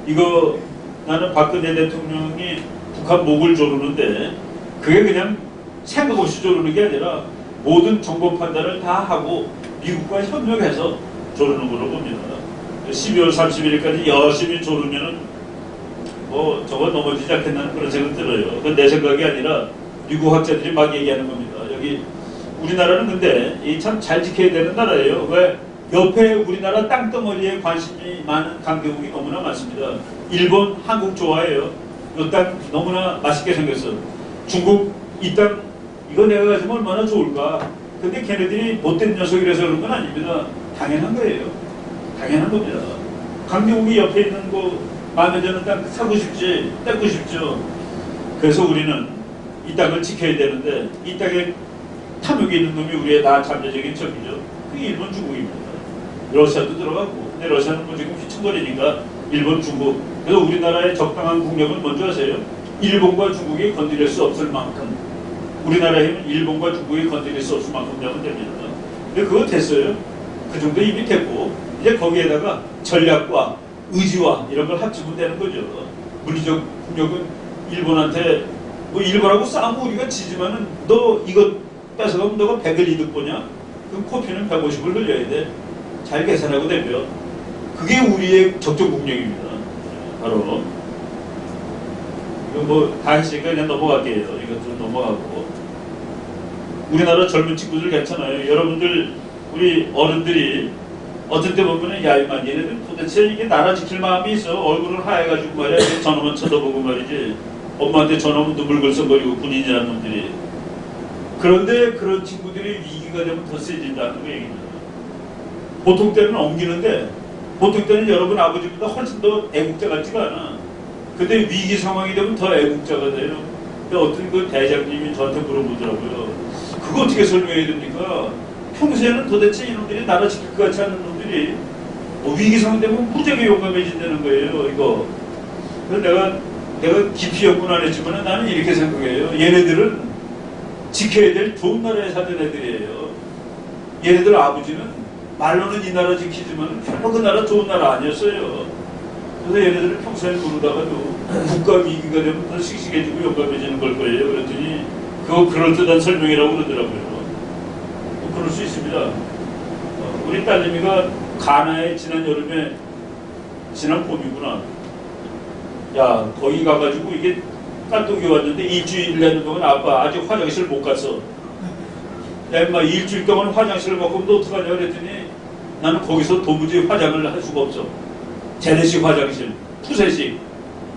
Speaker 1: 이거 나는 박근혜 대통령이 북한 목을 조르는데 그게 그냥 생각 없이 조르는 게 아니라 모든 정보 판단을 다 하고 미국과 협력해서 조르는 걸로 봅니다. 12월 31일까지 열심히 조르면은 뭐 저거 넘어지지 않겠다는 그런 생각 들어요. 그건 내 생각이 아니라 미국 학자들이 막 얘기하는 겁니다. 여기 우리나라는 근데 이 참 잘 지켜야 되는 나라예요. 왜? 옆에 우리나라 땅덩어리에 관심이 많은 강대국이 너무나 많습니다. 일본, 한국 좋아해요. 이 땅 너무나 맛있게 생겼어. 중국 이 땅 이거 내가 가지면 얼마나 좋을까. 근데 걔네들이 못된 녀석이라서 그런 건 아닙니다. 당연한 거예요. 당연한 겁니다. 강대국이 옆에 있는 거 마음에 드는 땅 사고 싶지, 뺏고 싶죠. 그래서 우리는 이 땅을 지켜야 되는데 이 땅에 탐욕이 있는 놈이 우리의 다 잠재적인 적이죠. 그게 일본, 중국입니다. 러시아도 들어가고. 근데 러시아는 뭐 지금 휘청거리니까 일본, 중국. 그래서 우리나라의 적당한 국력은 뭔지 아세요? 일본과 중국이 건드릴 수 없을 만큼, 우리나라에 있는 일본과 중국이 건드릴 수 없을 만큼 되면 됩니다. 근데 그거 됐어요. 그 정도 이미 됐고, 이제 거기에다가 전략과 의지와 이런 걸 합치면 되는 거죠. 물리적 국력은 일본한테, 뭐 일본하고 싸우면 우리가 지지만은 너 이거 뺏어가면 너가 100을 이득 보냐? 그럼 코피는 150을 흘려야 돼. 잘 계산하고 대표. 그게 우리의 적정 국력입니다. 바로. 이거 뭐 다 했으니까 그냥 넘어갈게요. 이거 좀 넘어가고. 우리나라 젊은 친구들 괜찮아요. 여러분들, 우리 어른들이 어떤 때 보면은 야 이만 얘네들 도대체 이게 나라 지킬 마음이 있어. 얼굴을 하얘가지고 말이야. 저놈은 쳐다보고 말이지. 엄마한테 저놈은 눈물 글썽거리고 군인이라는 놈들이. 그런데 그런 친구들이 위기가 되면 더 세진다는 거 얘기입니다. 보통 때는 옮기는데, 보통 때는 여러분 아버지보다 훨씬 더 애국자 같지가 않아. 근데 위기 상황이 되면 더 애국자가 돼요. 근데 어떤 그 대장님이 저한테 물어보더라고요. 그거 어떻게 설명해야 됩니까? 평소에는 도대체 이놈들이 나라 지킬 것 같지 않은 놈들이 위기 상황 되면 무지하게 용감해진다는 거예요. 이거. 그래서 내가 깊이 연구는 안 했지만 나는 이렇게 생각해요. 얘네들은 지켜야 될 좋은 나라에 사는 애들이에요. 얘네들 아버지는 말로는 이 나라 지키지만 별로 그 나라 좋은 나라 아니었어요. 그래서 얘네들은 평소에 모르다가도 국가 위기가 되면 더 씩씩해지고 용감해지는 걸 거예요. 그랬더니 그거 그럴듯한 설명이라고 그러더라고요. 뭐 그럴 수 있습니다. 우리 딸내미가 가나에 지난 여름에, 지난 봄이구나. 야 거기 가가지고 이게 깍두기 왔는데 일주일 내는 동안 아빠 아직 화장실 못 갔어. 야 임마 일주일 동안 화장실을 못 가면 너 어떡하냐 그랬더니 나는 거기서 도무지 화장을 할 수가 없어. 재래식 화장실, 푸세식.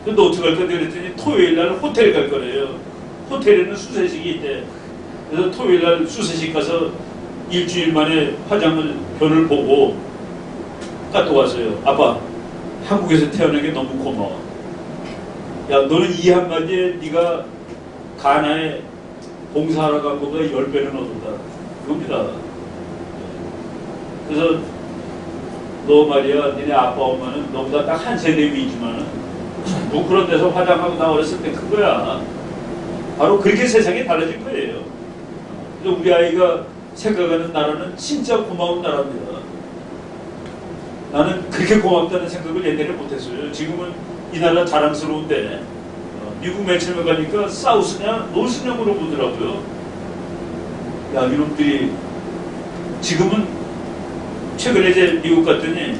Speaker 1: 너 어떡할 건데 그랬더니 토요일날 호텔 갈 거래요. 호텔에는 수세식이 있대. 그래서 토요일날 수세식 가서 일주일 만에 화장을 변을 보고 까또 왔어요. 아빠 한국에서 태어난 게 너무 고마워. 야 너는 이 한마디에 네가 가나에 봉사하러 간 것보다 10배는 얻었다. 그겁니다. 그래서 너 말이야 니네 아빠 엄마는 너보다 딱 한 세대 위지만은 뭐 그런 데서 화장하고 나 어렸을 때 큰 거야. 바로 그렇게 세상이 달라진 거예요. 그래서 우리 아이가 생각하는 나라는 진짜 고마운 나라입니다. 나는 그렇게 고맙다는 생각을 옛날에 못했어요. 지금은 이 나라 자랑스러운데 미국 맨 처음에 가니까 사우스냐 노스냐 물어보더라고요. 야 이놈들이 지금은 최근에 이제 미국 갔더니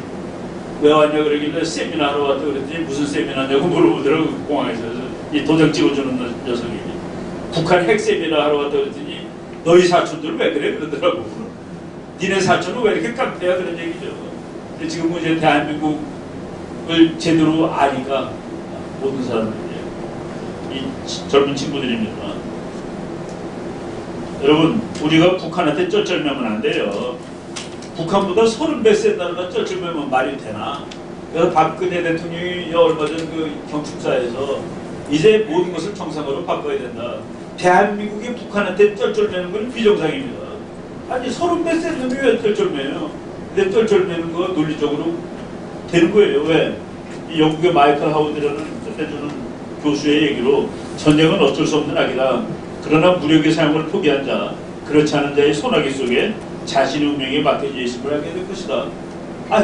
Speaker 1: 왜 왔냐 그러길래 세미나 하러 왔다 그랬더니 무슨 세미나냐고 물어보더라고. 공항에서. 이 도장 찍어주는 녀석이 북한 핵 세미나 하러 왔다 그랬더니 너희 사촌들 왜 그래 그러더라고. 니네 사촌은 왜 이렇게 깡패야 그런 얘기죠. 근데 지금은 이제 대한민국을 제대로 아니까 모든 사람들이 이 젊은 친구들입니다. 여러분 우리가 북한한테 쩔쩔매면 안 돼요. 북한보다 30배 센 나라가 쩔쩔매면 말이 되나? 그래서 박근혜 대통령이 얼마 전 그 경축사에서 이제 모든 것을 정상으로 바꿔야 된다. 대한민국이 북한한테 쩔쩔매는 건 비정상입니다. 아니 30배 센 놈이 왜 쩔쩔매요? 근데 쩔쩔매는 거 논리적으로 되는 거예요. 왜? 이 영국의 마이클 하우드라는 끝내주는 교수의 얘기로 전쟁은 어쩔 수 없는 악이다. 그러나 무력의 사용을 포기한 자, 그렇지 않은 자의 소나기 속에 자신의 운명이 맡겨져 있음을 알게 될 것이다.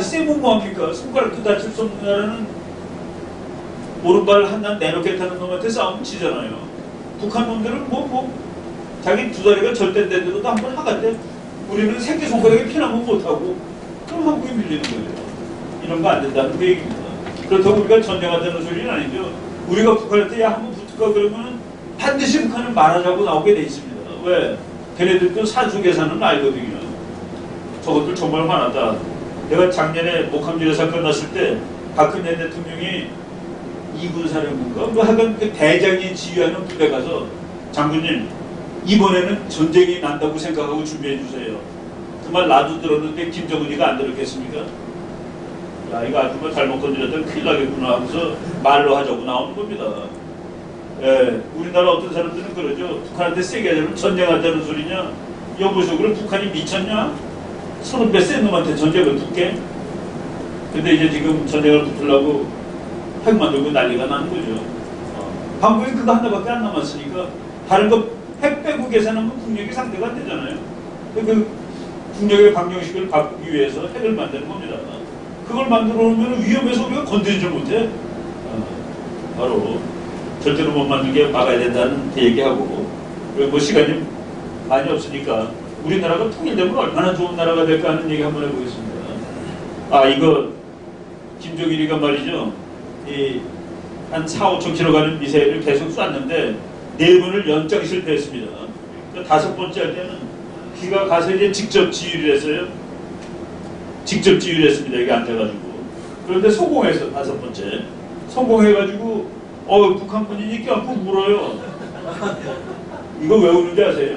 Speaker 1: 쎄면 뭐합니까? 손가락도 다칠 수 없는 나라는 오른발 한난 내놓겠다는 놈한테 싸우면 지잖아요. 북한 놈들은 자기 두 다리가 절단된데도 한 번 하간데 우리는 새끼손가락에 피나면 못하고 그럼 한국에 밀리는 거예요. 이런 거 안 된다는 그 얘기입니다. 그렇다고 우리가 전쟁한다는 소리는 아니죠. 우리가 북한한테 한번 붙을까 그러면 반드시 북한은 말하자고 나오게 돼 있습니다. 왜? 걔네들도 사주 계산은 알거든요. 저것들 정말 화났다. 내가 작년에 목함지대 사건 났을 때 박근혜 대통령이 이군사령부인가? 하여간 그 대장이 지휘하는 부대 가서 장군님 이번에는 전쟁이 난다고 생각하고 준비해 주세요. 그 말 나도 들었는데 김정은이가 안 들었겠습니까? 야 이거 아주 잘못 건드렸더니 큰일 나겠구나 하면서 말로 하자고 나오는 겁니다. 예, 우리나라 어떤 사람들은 그러죠. 북한한테 세게 하자면 전쟁하자는 소리냐? 여보세요, 그럼 북한이 미쳤냐? 30배 센 놈한테 전쟁을 붙게? 근데 이제 지금 전쟁을 붙으려고 핵 만들고 난리가 나는 거죠. 한국에 그거 하나밖에 안 남았으니까 다른 거 핵 빼고 계산하면 국력이 상대가 안 되잖아요. 그 국력의 방정식을 바꾸기 위해서 핵을 만드는 겁니다. 그걸 만들어 놓으면 위험해서 우리가 건드리지 못해. 바로 절대로 못 만들게 막아야 된다는 얘기하고, 뭐 시간이 많이 없으니까 우리나라가 통일되면 얼마나 좋은 나라가 될까 하는 얘기 한번 해보겠습니다. 이거 김정일이가 말이죠. 한 4-5천 km 가는 미사일을 계속 쐈는데 4번을 연장 실패했습니다. 그 5번째 할 때는 기가 가서 이제 직접 지휘를 했어요. 직접 지휘를 했습니다. 여기 앉아가지고. 그런데 성공해서 5번째. 성공해가지고 북한 군인이 껴안고 울어요. 이거 왜 우는지 아세요?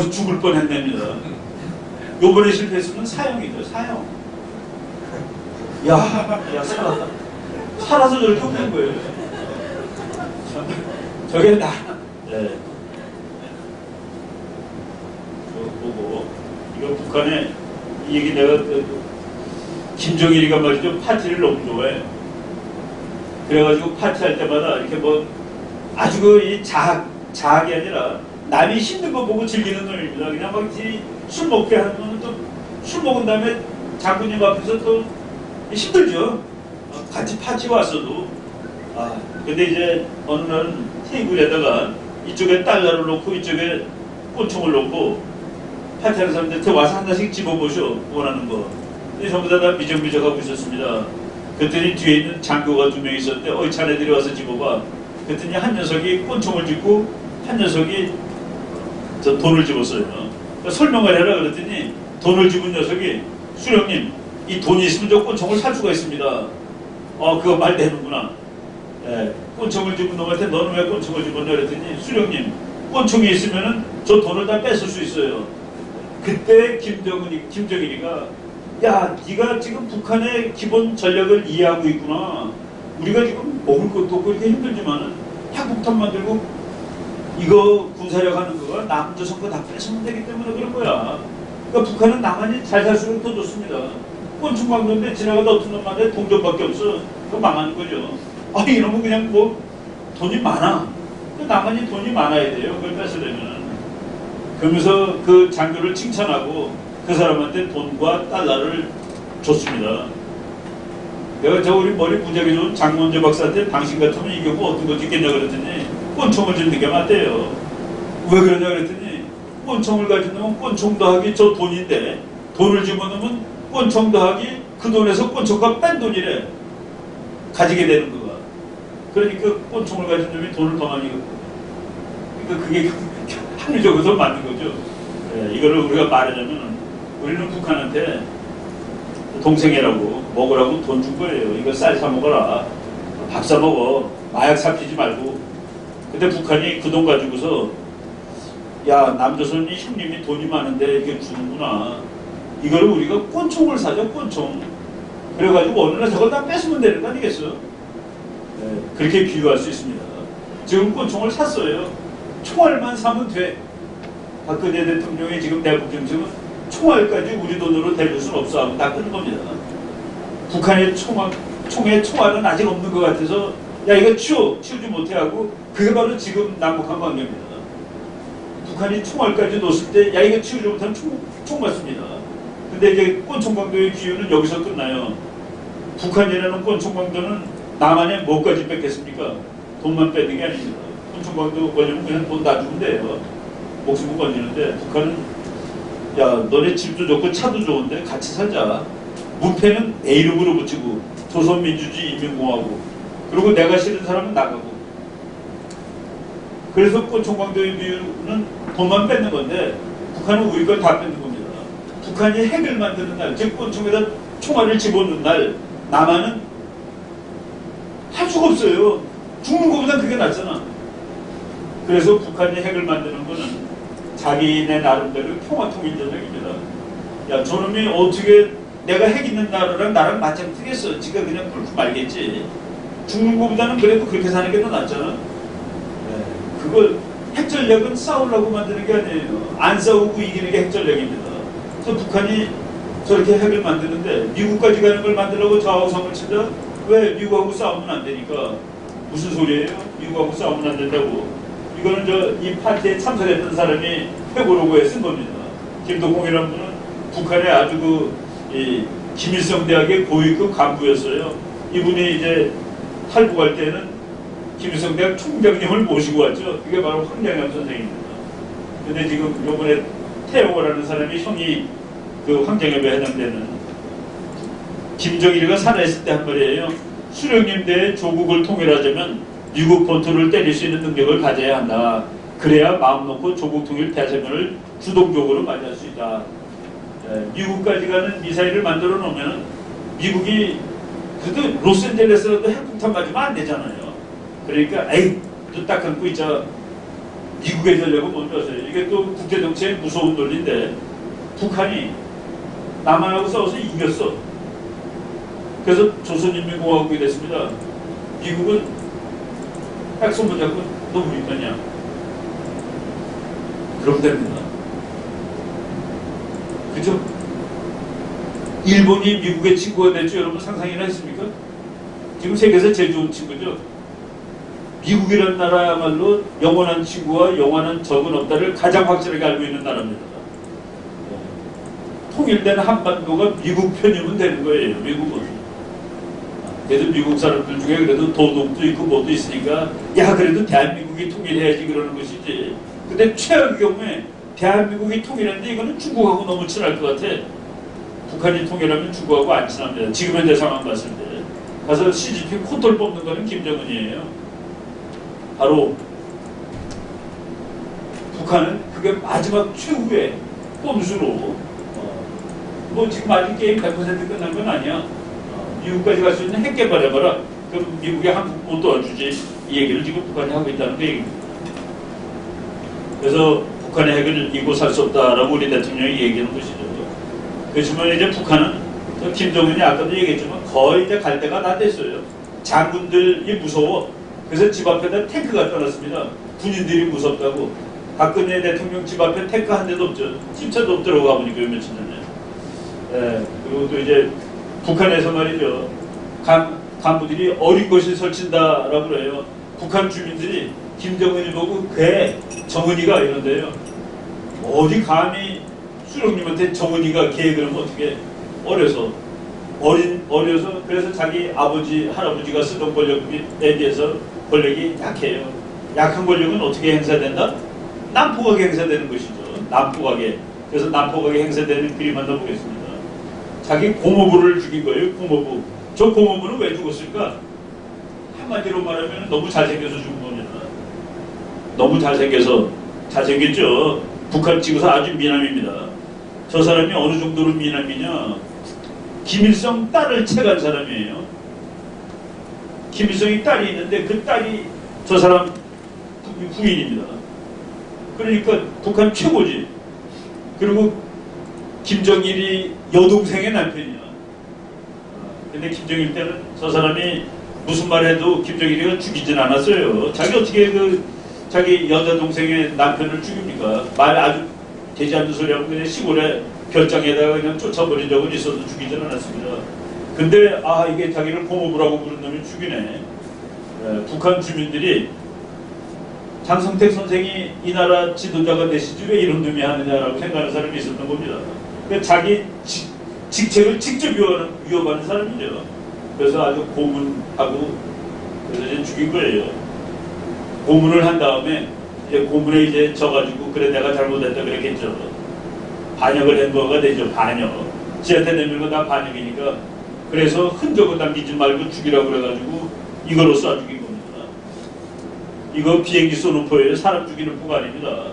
Speaker 1: 죽을 뻔했답니다. 요번에 실패했으면 사형이죠. 사형. 야 살아서 저렇게 우는 거예요. 저게 나. 네. 저 보고 이거 북한에 이 얘기 내가 김정일이가 말이죠. 파티를 너무 좋아해. 그래가지고 파티할 때마다 이렇게 아주 이 자학이 아니라 남이 힘든 거 보고 즐기는 놈입니다. 그냥 막 술 먹게 하는 놈은 또 술 먹은 다음에 장군님 앞에서 또 힘들죠. 같이 파티 왔어도. 근데 이제 어느 날은 테이블에다가 이쪽에 달러를 놓고 이쪽에 꽃총을 놓고 파티하는 사람들한테 와서 하나씩 집어보셔. 원하는 거. 근데 전부 다 미적미적하고 있었습니다. 그랬더니 뒤에 있는 장교가 2명 있었는데 자네들이 와서 집어봐. 그랬더니 한 녀석이 꽃총을 짚고 한 녀석이 저 돈을 집었어요. 그러니까 설명을 해라 그랬더니 돈을 집은 녀석이 수령님 이 돈이 있으면 저 꽃총을 살 수가 있습니다. 그거 말 되는구나. 꽃총을 집은 놈한테 너는 왜 꽃총을 집었냐 그랬더니 수령님 꽃총이 있으면은 저 돈을 다 뺏을 수 있어요. 그때 김정일이가 야 네가 지금 북한의 기본 전략을 이해하고 있구나. 우리가 지금 먹을 것도 없고 이렇게 힘들지만은 핵폭탄 만들고 이거 군사력 하는 거가 남조선 거 다 뺏으면 되기 때문에 그런 거야. 그러니까 북한은 남한이 잘 살수록 더 좋습니다. 꼰충 막는데 지나가다 어떤 놈한테 동전밖에 없어. 그거 망하는 거죠. 이러면 그냥 돈이 많아. 남한이 돈이 많아야 돼요. 그걸 뺏으려면. 그러면서 그 장교를 칭찬하고 그 사람한테 돈과 달러를 줬습니다. 내가 우리 머리 무지하게 좋은 장문재 박사한테 당신 같으면 이 경우 어떤 거 짓겠냐 그랬더니 꼰총을 짓는 게 맞대요. 왜 그러냐 그랬더니 꼰총을 가진 놈은 꼰총 더하기 저 돈인데 돈을 집어넣으면 꼰총 더하기 그 돈에서 꼰총과 뺀 돈이래. 가지게 되는 거가. 그러니까 꼰총을 가진 놈이 돈을 더 많이 갖고. 그러니까 그게 합리적으로 더 맞는 거죠. 이거를 우리가 말하자면 우리는 북한한테 동생이라고 먹으라고 돈 준 거예요. 이거 쌀 사 먹어라. 밥 사 먹어. 마약 삽히지 말고. 근데 북한이 그 돈 가지고서 야 남조선이 형님이 돈이 많은데 이렇게 주는구나. 이거를 우리가 꼰총을 사죠. 꼰총. 그래가지고 어느 날 저걸 다 뺏으면 되는 거 아니겠어? 그렇게 비유할 수 있습니다. 지금 꼰총을 샀어요. 총알만 사면 돼. 박근혜 대통령이 지금 대북 정책은 총알까지 우리 돈으로 대줄 수는 없어 하고 다 끊은 겁니다. 북한의 총의 총알은 아직 없는 것 같아서 야 이거 치우지 못해 하고 그게 바로 지금 남북한 관계입니다. 북한이 총알까지 놨을 때 야 이거 치우지 못하면 총 맞습니다. 근데 이제 꼰총강도의 기운은 여기서 끝나요. 북한이라는 꼰총강도는 남한에 뭐까지 뺏겠습니까? 돈만 뺏는 게 아닙니다. 꼰총강도 걸리면 그냥 돈 다 주면 돼요. 목숨은 걸리는데 북한은 야 너네 집도 좋고 차도 좋은데 같이 살자. 문패는 내 이름으로 붙이고 조선민주주의인민공화국 그리고 내가 싫은 사람은 나가고. 그래서 꼰총강도의 비유는 돈만 뺏는 건데 북한은 우리 걸 다 뺏는 겁니다. 북한이 핵을 만드는 날, 즉 꼰총에다 총알을 집어넣는 날 남한은 할 수가 없어요. 죽는 것보다 그게 낫잖아. 그래서 북한이 핵을 만드는 거는 자기네 나름대로 평화통일전략입니다. 야 저놈이 어떻게 내가 핵 있는 나라랑 나랑 맞짱 뜨겠어. 지가 그냥 굴고 말겠지. 죽는 것보다는 그래도 그렇게 사는 게 더 낫잖아. 네. 그걸 핵전략은 싸우려고 만드는 게 아니에요. 안 싸우고 이기는 게 핵전략입니다. 그래서 북한이 저렇게 핵을 만드는데 미국까지 가는 걸 만들려고 좌우성을 찾아? 왜 미국하고 싸우면 안 되니까? 무슨 소리예요? 미국하고 싸우면 안 된다고. 이거는 이 파티에 참석했던 사람이 해보려고 쓴 겁니다. 김덕공이라는 분은 북한의 아주 김일성 대학의 고위급 간부였어요. 이분이 이제 탈북할 때는 김일성 대학 총장님을 모시고 왔죠. 그게 바로 황장엽 선생입니다. 근데 지금 요번에 태용호라는 사람이 형이 그 황장엽에 해당되는 김정일이가 살아있을 때 한 말이에요. 수령님 대에 조국을 통일하자면 미국 본토를 때릴 수 있는 능력을 가져야 한다. 그래야 마음 놓고 조국 통일 대사면을 주동적으로 맞이할 수 있다. 미국까지 가는 미사일을 만들어 놓으면 미국이 그래도 로스앤젤레스라도 핵폭탄 맞으면 안 되잖아요. 그러니까 에이 딱 감고 있자. 미국의 전략은 뭔지 아세요? 이게 또 국제정치의 무서운 논리인데 북한이 남한하고 싸워서 이겼어. 그래서 조선인민공화국이 됐습니다. 미국은 핵 손 잡고 너 우리 편이야. 그럼 됩니다. 그죠? 일본이 미국의 친구가 될지 여러분 상상이나 했습니까? 지금 세계에서 제일 좋은 친구죠. 미국이라는 나라야말로 영원한 친구와 영원한 적은 없다를 가장 확실하게 알고 있는 나라입니다. 통일된 한반도가 미국 편이면 되는 거예요. 미국은. 그래도 미국 사람들 중에 그래도 도덕도 있고 뭐도 있으니까 야 그래도 대한민국이 통일해야지 그러는 것이지. 근데 최악의 경우에 대한민국이 통일했는데 이거는 중국하고 너무 친할 것 같아. 북한이 통일하면 중국하고 안 친합니다. 지금 현재 상황 봤을 때. 가서 시진핑 코털 뽑는 거는 김정은이에요. 바로 북한은 그게 마지막 최후의 꼼수로 뭐 지금 아직 게임 100% 끝난 건 아니야. 미국까지 갈 수 있는 핵 개발해봐라. 그럼 미국이 한국 못 도와주지. 이 얘기를 지금 북한이 하고 있다는 그 얘기입니다. 그래서 북한의 핵을 이고 살 수 없다라고 우리 대통령이 얘기하는 것이죠. 그렇지만 이제 북한은 김정은이 아까도 얘기했지만 거의 이제 갈 때가 다 됐어요. 장군들이 무서워. 그래서 집 앞에다 탱크 갖다 놨습니다. 군인들이 무섭다고. 박근혜 대통령 집 앞에 탱크 한 대도 없죠. 집차도 없더라고 가보니까 요 며칠 전에. 그리고 또 이제 북한에서 말이죠. 간부들이 어린 것을 설친다라고 그래요. 북한 주민들이 김정은이 보고 그래 정은이가 이런데요. 어디 감히 수령님한테 정은이가 계획을 어떻게 어려서 그래서 자기 아버지 할아버지가 쓰던 권력에 비해서 권력이 약해요. 약한 권력은 어떻게 행사된다? 난폭하게 행사되는 것이죠. 난폭하게. 그래서 난폭하게 행사되는 그림 하나 보겠습니다. 자기 고모부를 죽인 거예요. 고모부. 저 고모부는 왜 죽었을까? 한마디로 말하면 너무 잘생겨서 죽은 겁니다. 너무 잘생겼죠. 북한 찍어서 아주 미남입니다. 저 사람이 어느 정도로 미남이냐? 김일성 딸을 채간 사람이에요. 김일성이 딸이 있는데 그 딸이 저 사람 부인입니다. 그러니까 북한 최고지. 그리고 김정일이 여동생의 남편이야. 근데 김정일 때는 저 사람이 무슨 말 해도 김정일이가 죽이진 않았어요. 자기 어떻게 자기 여자 동생의 남편을 죽입니까? 말 아주 되지 않는 소리 하고 그냥 시골에 별장에다가 그냥 쫓아버린 적은 있어도 죽이진 않았습니다. 근데 이게 자기를 고모부라고 부른 놈이 죽이네. 북한 주민들이 장성택 선생이 이 나라 지도자가 되시지 왜 이런 놈이 하느냐라고 생각하는 사람이 있었던 겁니다. 그러니까 자기 직책을 직접 위협하는 사람이죠. 그래서 아주 고문하고 그래서 이제 죽인 거예요. 고문을 한 다음에 이제 고문에 이제 져가지고 그래 내가 잘못했다 그랬겠죠. 반역을 한 거가 되죠. 반역. 지한테 내밀는 거 다 반역이니까 그래서 흔적을 남기지 말고 죽이라고 그래가지고 이걸로 쏴 죽인 겁니다. 이거 비행기 쏘는 포예요. 사람 죽이는 포가 아닙니다.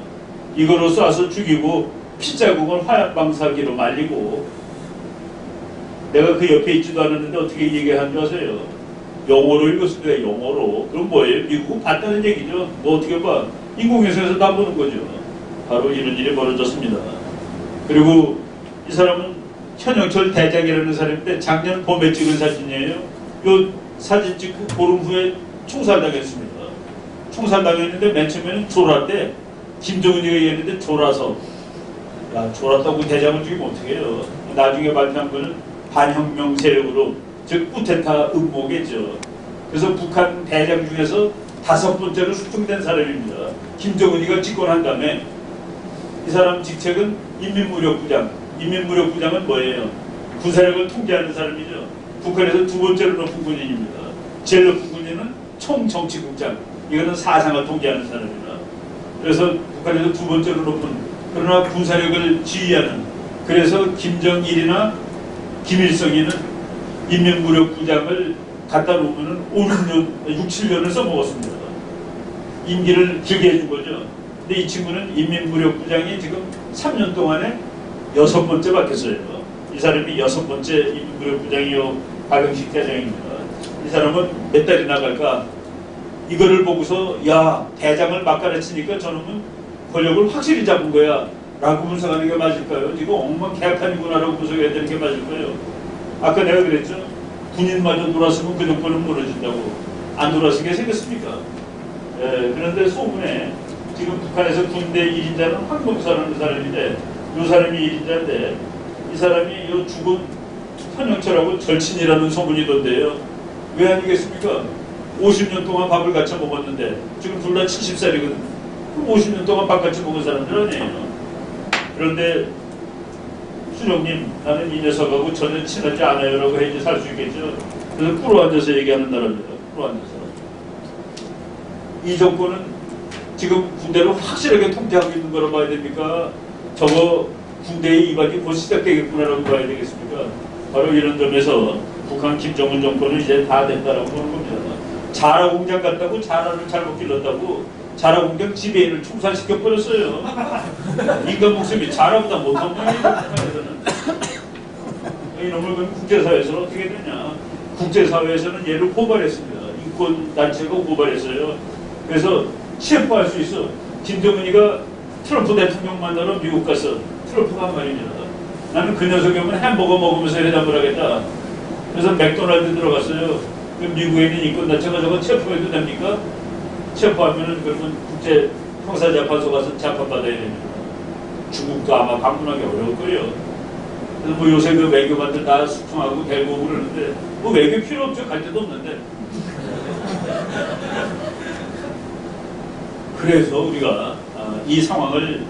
Speaker 1: 이거로 쏴서 죽이고 피자국을 화약방사기로 말리고 내가 그 옆에 있지도 않았는데 어떻게 얘기한 줄 아세요? 영어로 읽었습니다. 영어로. 그럼 뭐예요? 미국은 봤다는 얘기죠. 뭐 어떻게 봐? 인공위성에서 다 보는 거죠. 바로 이런 일이 벌어졌습니다. 그리고 이 사람은 현영철 대장이라는 사람인데 작년 봄에 찍은 사진이에요. 요 사진 찍고 보름 후에 총살당했습니다. 총살당했는데 맨 처음에는 졸아 때 김정은이가 얘기했는데 졸아서 야 졸았다고 대장을 죽이면 어떻게 해요. 나중에 발표한 거는 반혁명 세력으로 즉 쿠데타 음모겠죠. 그래서 북한 대장 중에서 5번째로 숙청된 사람입니다. 김정은이가 집권한 다음에 이 사람 직책은 인민무력부장. 인민무력부장은 뭐예요? 군사력을 통제하는 사람이죠. 북한에서 2번째로 높은 군인입니다. 제일 높은 군인은 총정치국장. 이거는 사상을 통제하는 사람입니다. 그래서 북한에서 2번째로 높은 그러나 군사력을 지휘하는 그래서 김정일이나 김일성이는 인민무력부장을 갖다 놓으면 5, 6년, 6, 7년을 써먹었습니다. 임기를 길게 해준 거죠. 근데 이 친구는 인민무력부장이 지금 3년 동안에 6번째 바뀌었어요. 이 사람이 6번째 인민무력부장이요 박영식 대장입니다. 이 사람은 몇 달이 나갈까? 이거를 보고서 야 대장을 막 가르치니까 저놈은 권력을 확실히 잡은 거야 라고 분석하는 게 맞을까요? 지금 엉망개판이구나 라고 분석해야 되는 게 맞을 거예요. 아까 내가 그랬죠. 군인마저 놀았으면 그 정권은 무너진다고. 안 놀았은 게 생겼습니까? 그런데 소문에 지금 북한에서 군대 1인자는 황범사라는 사람인데 이 사람이 1인자인데 이 사람이 이 죽은 현영철하고 절친이라는 소문이던데요. 왜 아니겠습니까? 50년 동안 밥을 같이 먹었는데 지금 둘 다 70살이거든. 그럼 50년 동안 밥 같이 먹은 사람들 아니에요. 그런데 수령님 나는 이 녀석하고 전혀 친하지 않아요 라고 해야지 살 수 있겠죠. 그래서 꿇어앉아서 얘기하는 나라입니다. 꿇어앉아서. 이 정권은 지금 군대를 확실하게 통제하고 있는 거로 봐야 됩니까? 저거 군대의 이반이 곧 시작되겠구나라고 봐야 되겠습니까? 바로 이런 점에서 북한 김정은 정권은 이제 다 된다라고 보는 겁니다. 자라공장 갔다고 자라를 잘못 길렀다고 자라공장 지배인을 총살시켜버렸어요. 인간 목숨이 자라보다 못한 거예요. 북한에서는. 이놈을 그럼 국제사회에서는 어떻게 되냐. 국제사회에서는 얘를 고발했습니다. 인권단체가 고발했어요. 그래서 체포할 수 있어. 김정은이가 트럼프 대통령 만나러 미국 갔어. 트럼프가 한 말입니다. 나는 그 녀석이 오면 햄버거 먹으면서 회담을 하겠다. 그래서 맥도날드 들어갔어요. 그럼 미국에 있는 인권단체가 저거 체포해도 됩니까? 체포하면은 그러면 국제 형사재판소 가서 재판받아야 됩니다. 중국도 아마 방문하기 어려울 거예요. 그래서 뭐 요새 그 외교관들 다 수통하고 데리고 그러는데 뭐 외교 필요 없죠. 갈 데도 없는데. 그래서 우리가 이 상황을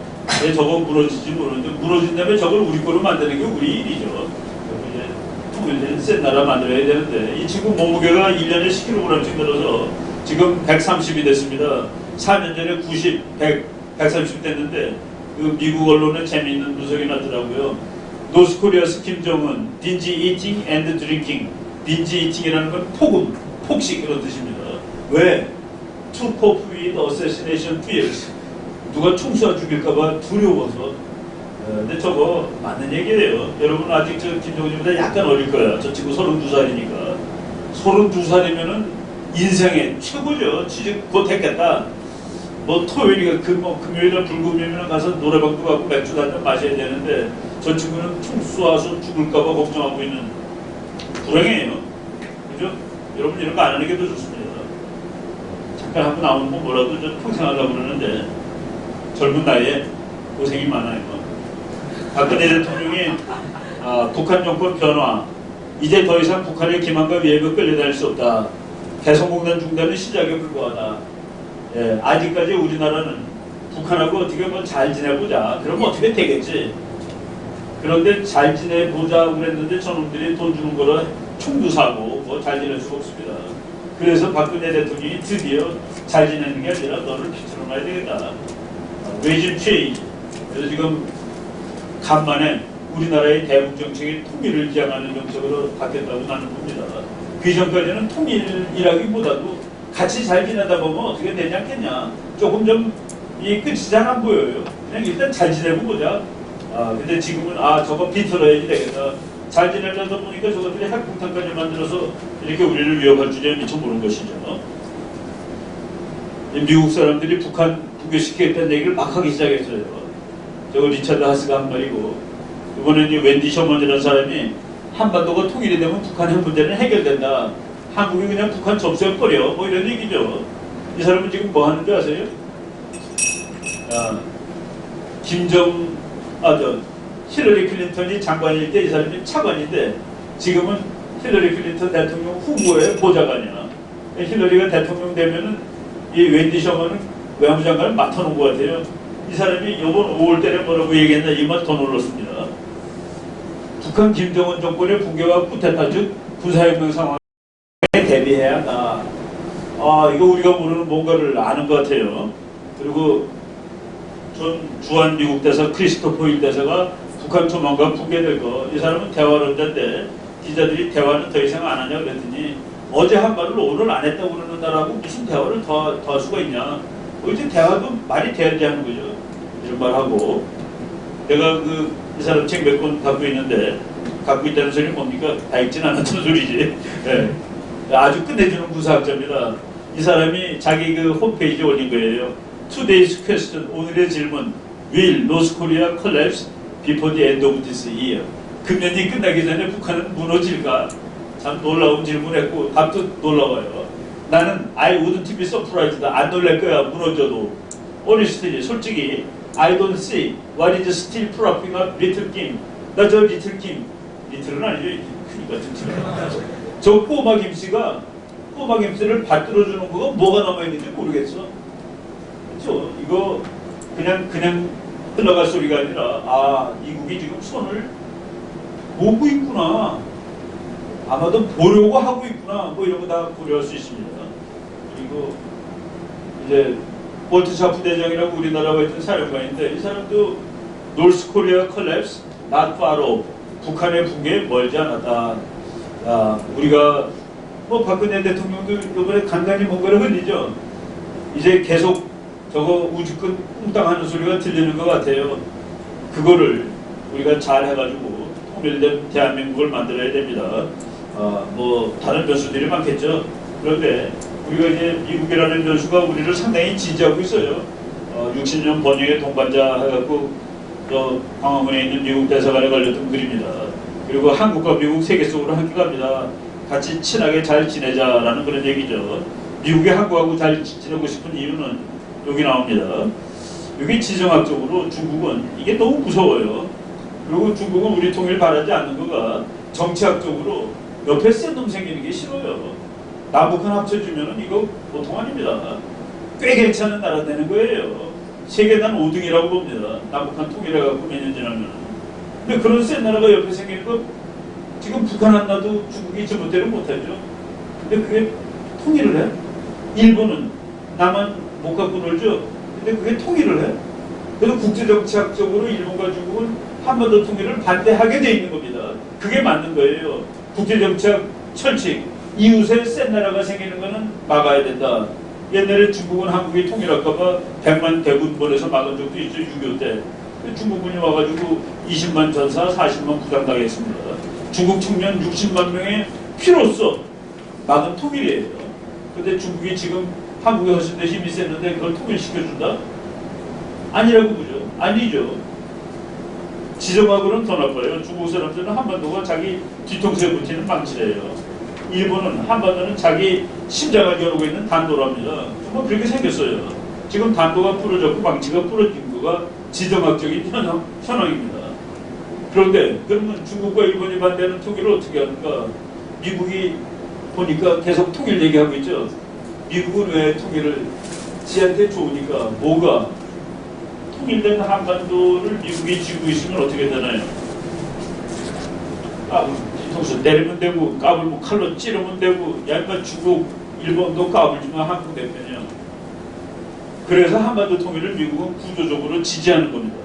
Speaker 1: 왜 저거 무너질지 모르는데 무너진다면 저걸 우리 거로 만드는 게 우리 일이죠. 이제 통일된 센 나라 만들어야 되는데 이 친구 몸무게가 1년에 10kg씩 늘어서 지금 130이 됐습니다. 4년 전에 90, 100, 130 됐는데 그 미국 언론에 재미있는 분석이 나더라고요. 노스코리아스 김정은 빈지 이팅 앤드 드링킹. 빈지 이팅이라는 건 폭음, 폭식 그런 뜻입니다. 왜? To cope with assassination fears. 누가 총 쏴 죽일까봐 두려워서. 근데 저거 맞는 얘기예요. 여러분 아직 저 김정은보다 약간 어릴 거야. 저 친구 32살이니까. 32살이면은 인생의 최고죠. 취직 곧 했겠다. 뭐 토요일이가 금요일이나 불금이면 가서 노래방도 가고 맥주 한잔 마셔야 되는데 저 친구는 총 쏴서 죽을까봐 걱정하고 있는 불행해요. 그죠? 여러분 이런 거 안 하는 게 더 좋습니다. 잠깐 하고 나오는 거 뭐라도 좀 평생 하려고 그러는데 젊은 나이에 고생이 많아요. 박근혜 대통령이 북한 정권 변화, 이제 더 이상 북한의 기만과 위협에 끌려다닐 수 없다. 개성공단 중단은 시작에 불과하다. 예, 아직까지 우리나라는 북한하고 어떻게 뭐 잘 지내보자. 그러면 어떻게 되겠지. 그런데 잘 지내보자 그랬는데 저놈들이 돈 주는 거로 총도 사고 뭐 잘 지낼 수가 없습니다. 그래서 박근혜 대통령이 드디어 잘 지내는 게 아니라 너를 비틀어 놔야 되겠다. 외집 체인. 그래서 지금 간만에 우리나라의 대북 정책이 통일을 지향하는 정책으로 바뀌었다고 나는 봅니다. 그 이전까지는 통일이라기보다도 같이 잘 지내다 보면 어떻게 되지 않겠냐. 조금 좀 이 끝이 잘 안 보여요. 그냥 일단 잘 지내고 보자. 근데 지금은 저거 비틀어야지 되겠다. 잘 지내려다 보니까 저것들이 핵폭탄까지 만들어서 이렇게 우리를 위협할 줄이야 미처 모르는 것이죠. 미국 사람들이 북한 붕괴시키겠다는 얘기를 막 하기 시작했어요. 저거 리차드 하스가 한 말이고, 이번에 웬디 셔먼이라는 사람이 한반도가 통일이 되면 북한 핵 문제는 해결된다. 한국이 그냥 북한 접수해버려. 뭐 이런 얘기죠. 이 사람은 지금 뭐 하는지 아세요? 힐러리 클린턴이 장관일 때 이 사람이 차관인데 지금은 힐러리 클린턴 대통령 후보의 보좌관이야. 힐러리가 대통령 되면은 이 웬디 셔먼은 외무장관을 맡아놓은 것 같아요. 이 사람이 이번 5월 달에 뭐라고 얘기했나 이만 더 놀랐습니다. 북한 김정은 정권의 붕괴와 쿠데타 즉 군사혁명 상황에 대비해야 한다. 이거 우리가 모르는 뭔가를 아는 것 같아요. 그리고 전 주한 미국 대사 크리스토퍼 힐 대사가 북한 조만간 붕괴될 거. 이 사람은 대화론자인데 기자들이 대화는 더 이상 안 하냐 그랬더니 어제 한 말을 오늘 안 했다고 그러는다라고 무슨 대화를 더 할 수가 있냐. 이제 대화도 말이 돼야지 하는 거죠. 이런 말하고 내가 이 사람 책 몇 권 갖고 있는데 갖고 있다는 소리는 뭡니까? 다 읽진 않았던 소리지. 네. 아주 끝내주는 무사학자입니다. 이 사람이 자기 홈페이지에 올린 거예요. Today's question, 오늘의 질문. Will North Korea collapse before the end of this year? 금년이 끝나기 전에 북한은 무너질까? 참 놀라운 질문했고 답도 놀라워요. 나는 I wouldn't be surprised. 안 놀랄 거야. 무너져도. Honestly, 솔직히 I don't see what is still propping up Little Kim. 나 저 Little Kim. 리틀은 아니죠. 크니까 저 꼬마 김씨가 꼬마 김씨를 받들어주는 거가 뭐가 남아있는지 모르겠어. 그렇죠? 이거 그냥 흘러갈 소리가 아니라 미국이 지금 손을 보고 있구나. 아마도 보려고 하고 있구나. 뭐 이런 거 다 고려할 수 있습니다. 그리고 이제 볼트 샤프 대장이라고 우리나라가 있던 사령관인데 이 사람도 노스 코리아 컬랩스 not far off. 북한의 붕괴에 멀지 않았다. 우리가 뭐 박근혜 대통령도 이번에 간간히 뭔가를 흘리죠. 이제 계속 저거 우주끝 웅땅하는 소리가 들리는 것 같아요. 그거를 우리가 잘 해가지고 통일된 대한민국을 만들어야 됩니다. 뭐 다른 변수들이 많겠죠. 그런데 우리가 이제 미국이라는 변수가 우리를 상당히 지지하고 있어요. 60년 번영의 동반자 해갖고 광화문에 있는 미국 대사관에 걸렸던 글입니다. 그리고 한국과 미국 세계 속으로 함께 갑니다. 같이 친하게 잘 지내자라는 그런 얘기죠. 미국이 한국하고 잘 지내고 싶은 이유는 여기 나옵니다. 여기 지정학적으로 중국은 이게 너무 무서워요. 그리고 중국은 우리 통일 바라지 않는 거가 정치학적으로 옆에 센 놈 생기는 게 싫어요. 남북한 합쳐주면은 이거 보통 아닙니다. 꽤 괜찮은 나라 되는 거예요. 세계단 5등이라고 봅니다. 남북한 통일해갖고 몇 년 지나면. 근데 그런 센 나라가 옆에 생기는 거 지금 북한 안 놔도 중국이 제멋대로 못하죠. 근데 그게 통일을 해? 일본은 나만 못 갖고 놀죠. 근데 그게 통일을 해? 그래서 국제정치학적으로 일본과 중국은 한반도 통일을 반대하게 돼 있는 겁니다. 그게 맞는 거예요. 국제정치학 철칙. 이웃에 센 나라가 생기는 거는 막아야 된다. 옛날에 중국은 한국이 통일할까봐 100만 대군 보내서 막은 적도 있죠. 6.25 때. 중국군이 와가지고 20만 전사, 40만 부상당했습니다. 중국 청년 60만 명의 피로써 막은 통일이에요. 근데 중국이 지금 한국에 훨씬 더 힘이 셌는데 그걸 통일시켜준다? 아니라고 보죠. 아니죠. 지정학으로는 더 나빠요. 중국 사람들은 한반도가 자기 뒤통수에 붙이는 망치래요. 일본은 한반도는 자기 심장을 겨루고 있는 단도랍니다. 정말 그렇게 생겼어요. 지금 단도가 부러졌고 망치가 부러진 거가 지정학적인 현황입니다. 그런데 그러면 중국과 일본이 반대하는 통일을 어떻게 하는가? 미국이 보니까 계속 통일 얘기하고 있죠. 미국은 왜 통일을 지한테 좋으니까 뭐가 통일된 한반도를 미국이 쥐고 있으면 어떻게 되나요? 까불 뒤통수 내리면 되고 까불 뭐 칼로 찌르면 되고 약간 중국 일본도 까불지만 한국 대편이야. 그래서 한반도 통일을 미국은 구조적으로 지지하는 겁니다.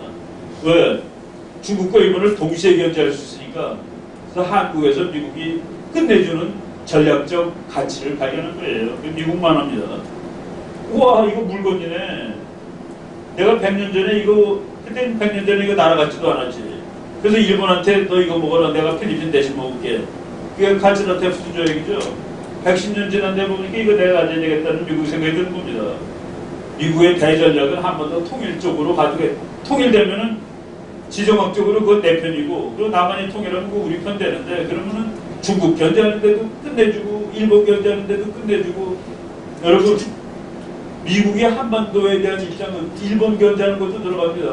Speaker 1: 왜? 중국과 일본을 동시에 견제할 수 있으니까. 그래서 한국에서 미국이 끝내주는 전략적 가치를 발견한 거예요. 미국만 합니다. 우와 이거 물건이네. 내가 100년 전에 이거 그때 100년 전에 이거 날아갔지도 않았지. 그래서 일본한테 너 이거 먹어라. 내가 필리핀 대신 먹을게. 그게 칼츠라테 수저 얘기죠. 110년 지난데 보니까 이거 내가 가져야 되겠다는 미국 생각이 드는 겁니다. 미국의 대전략은 한 번 더 통일적으로 가지고 통일되면은 지정학적으로 그건 내 편이고 그리고 남한이 통일하면 그거 우리 편 되는데 그러면은 중국 견제하는데도 끝내주고 일본 견제하는데도 끝내주고 여러분 미국의 한반도에 대한 입장은 일본 견제하는 것도 들어갑니다.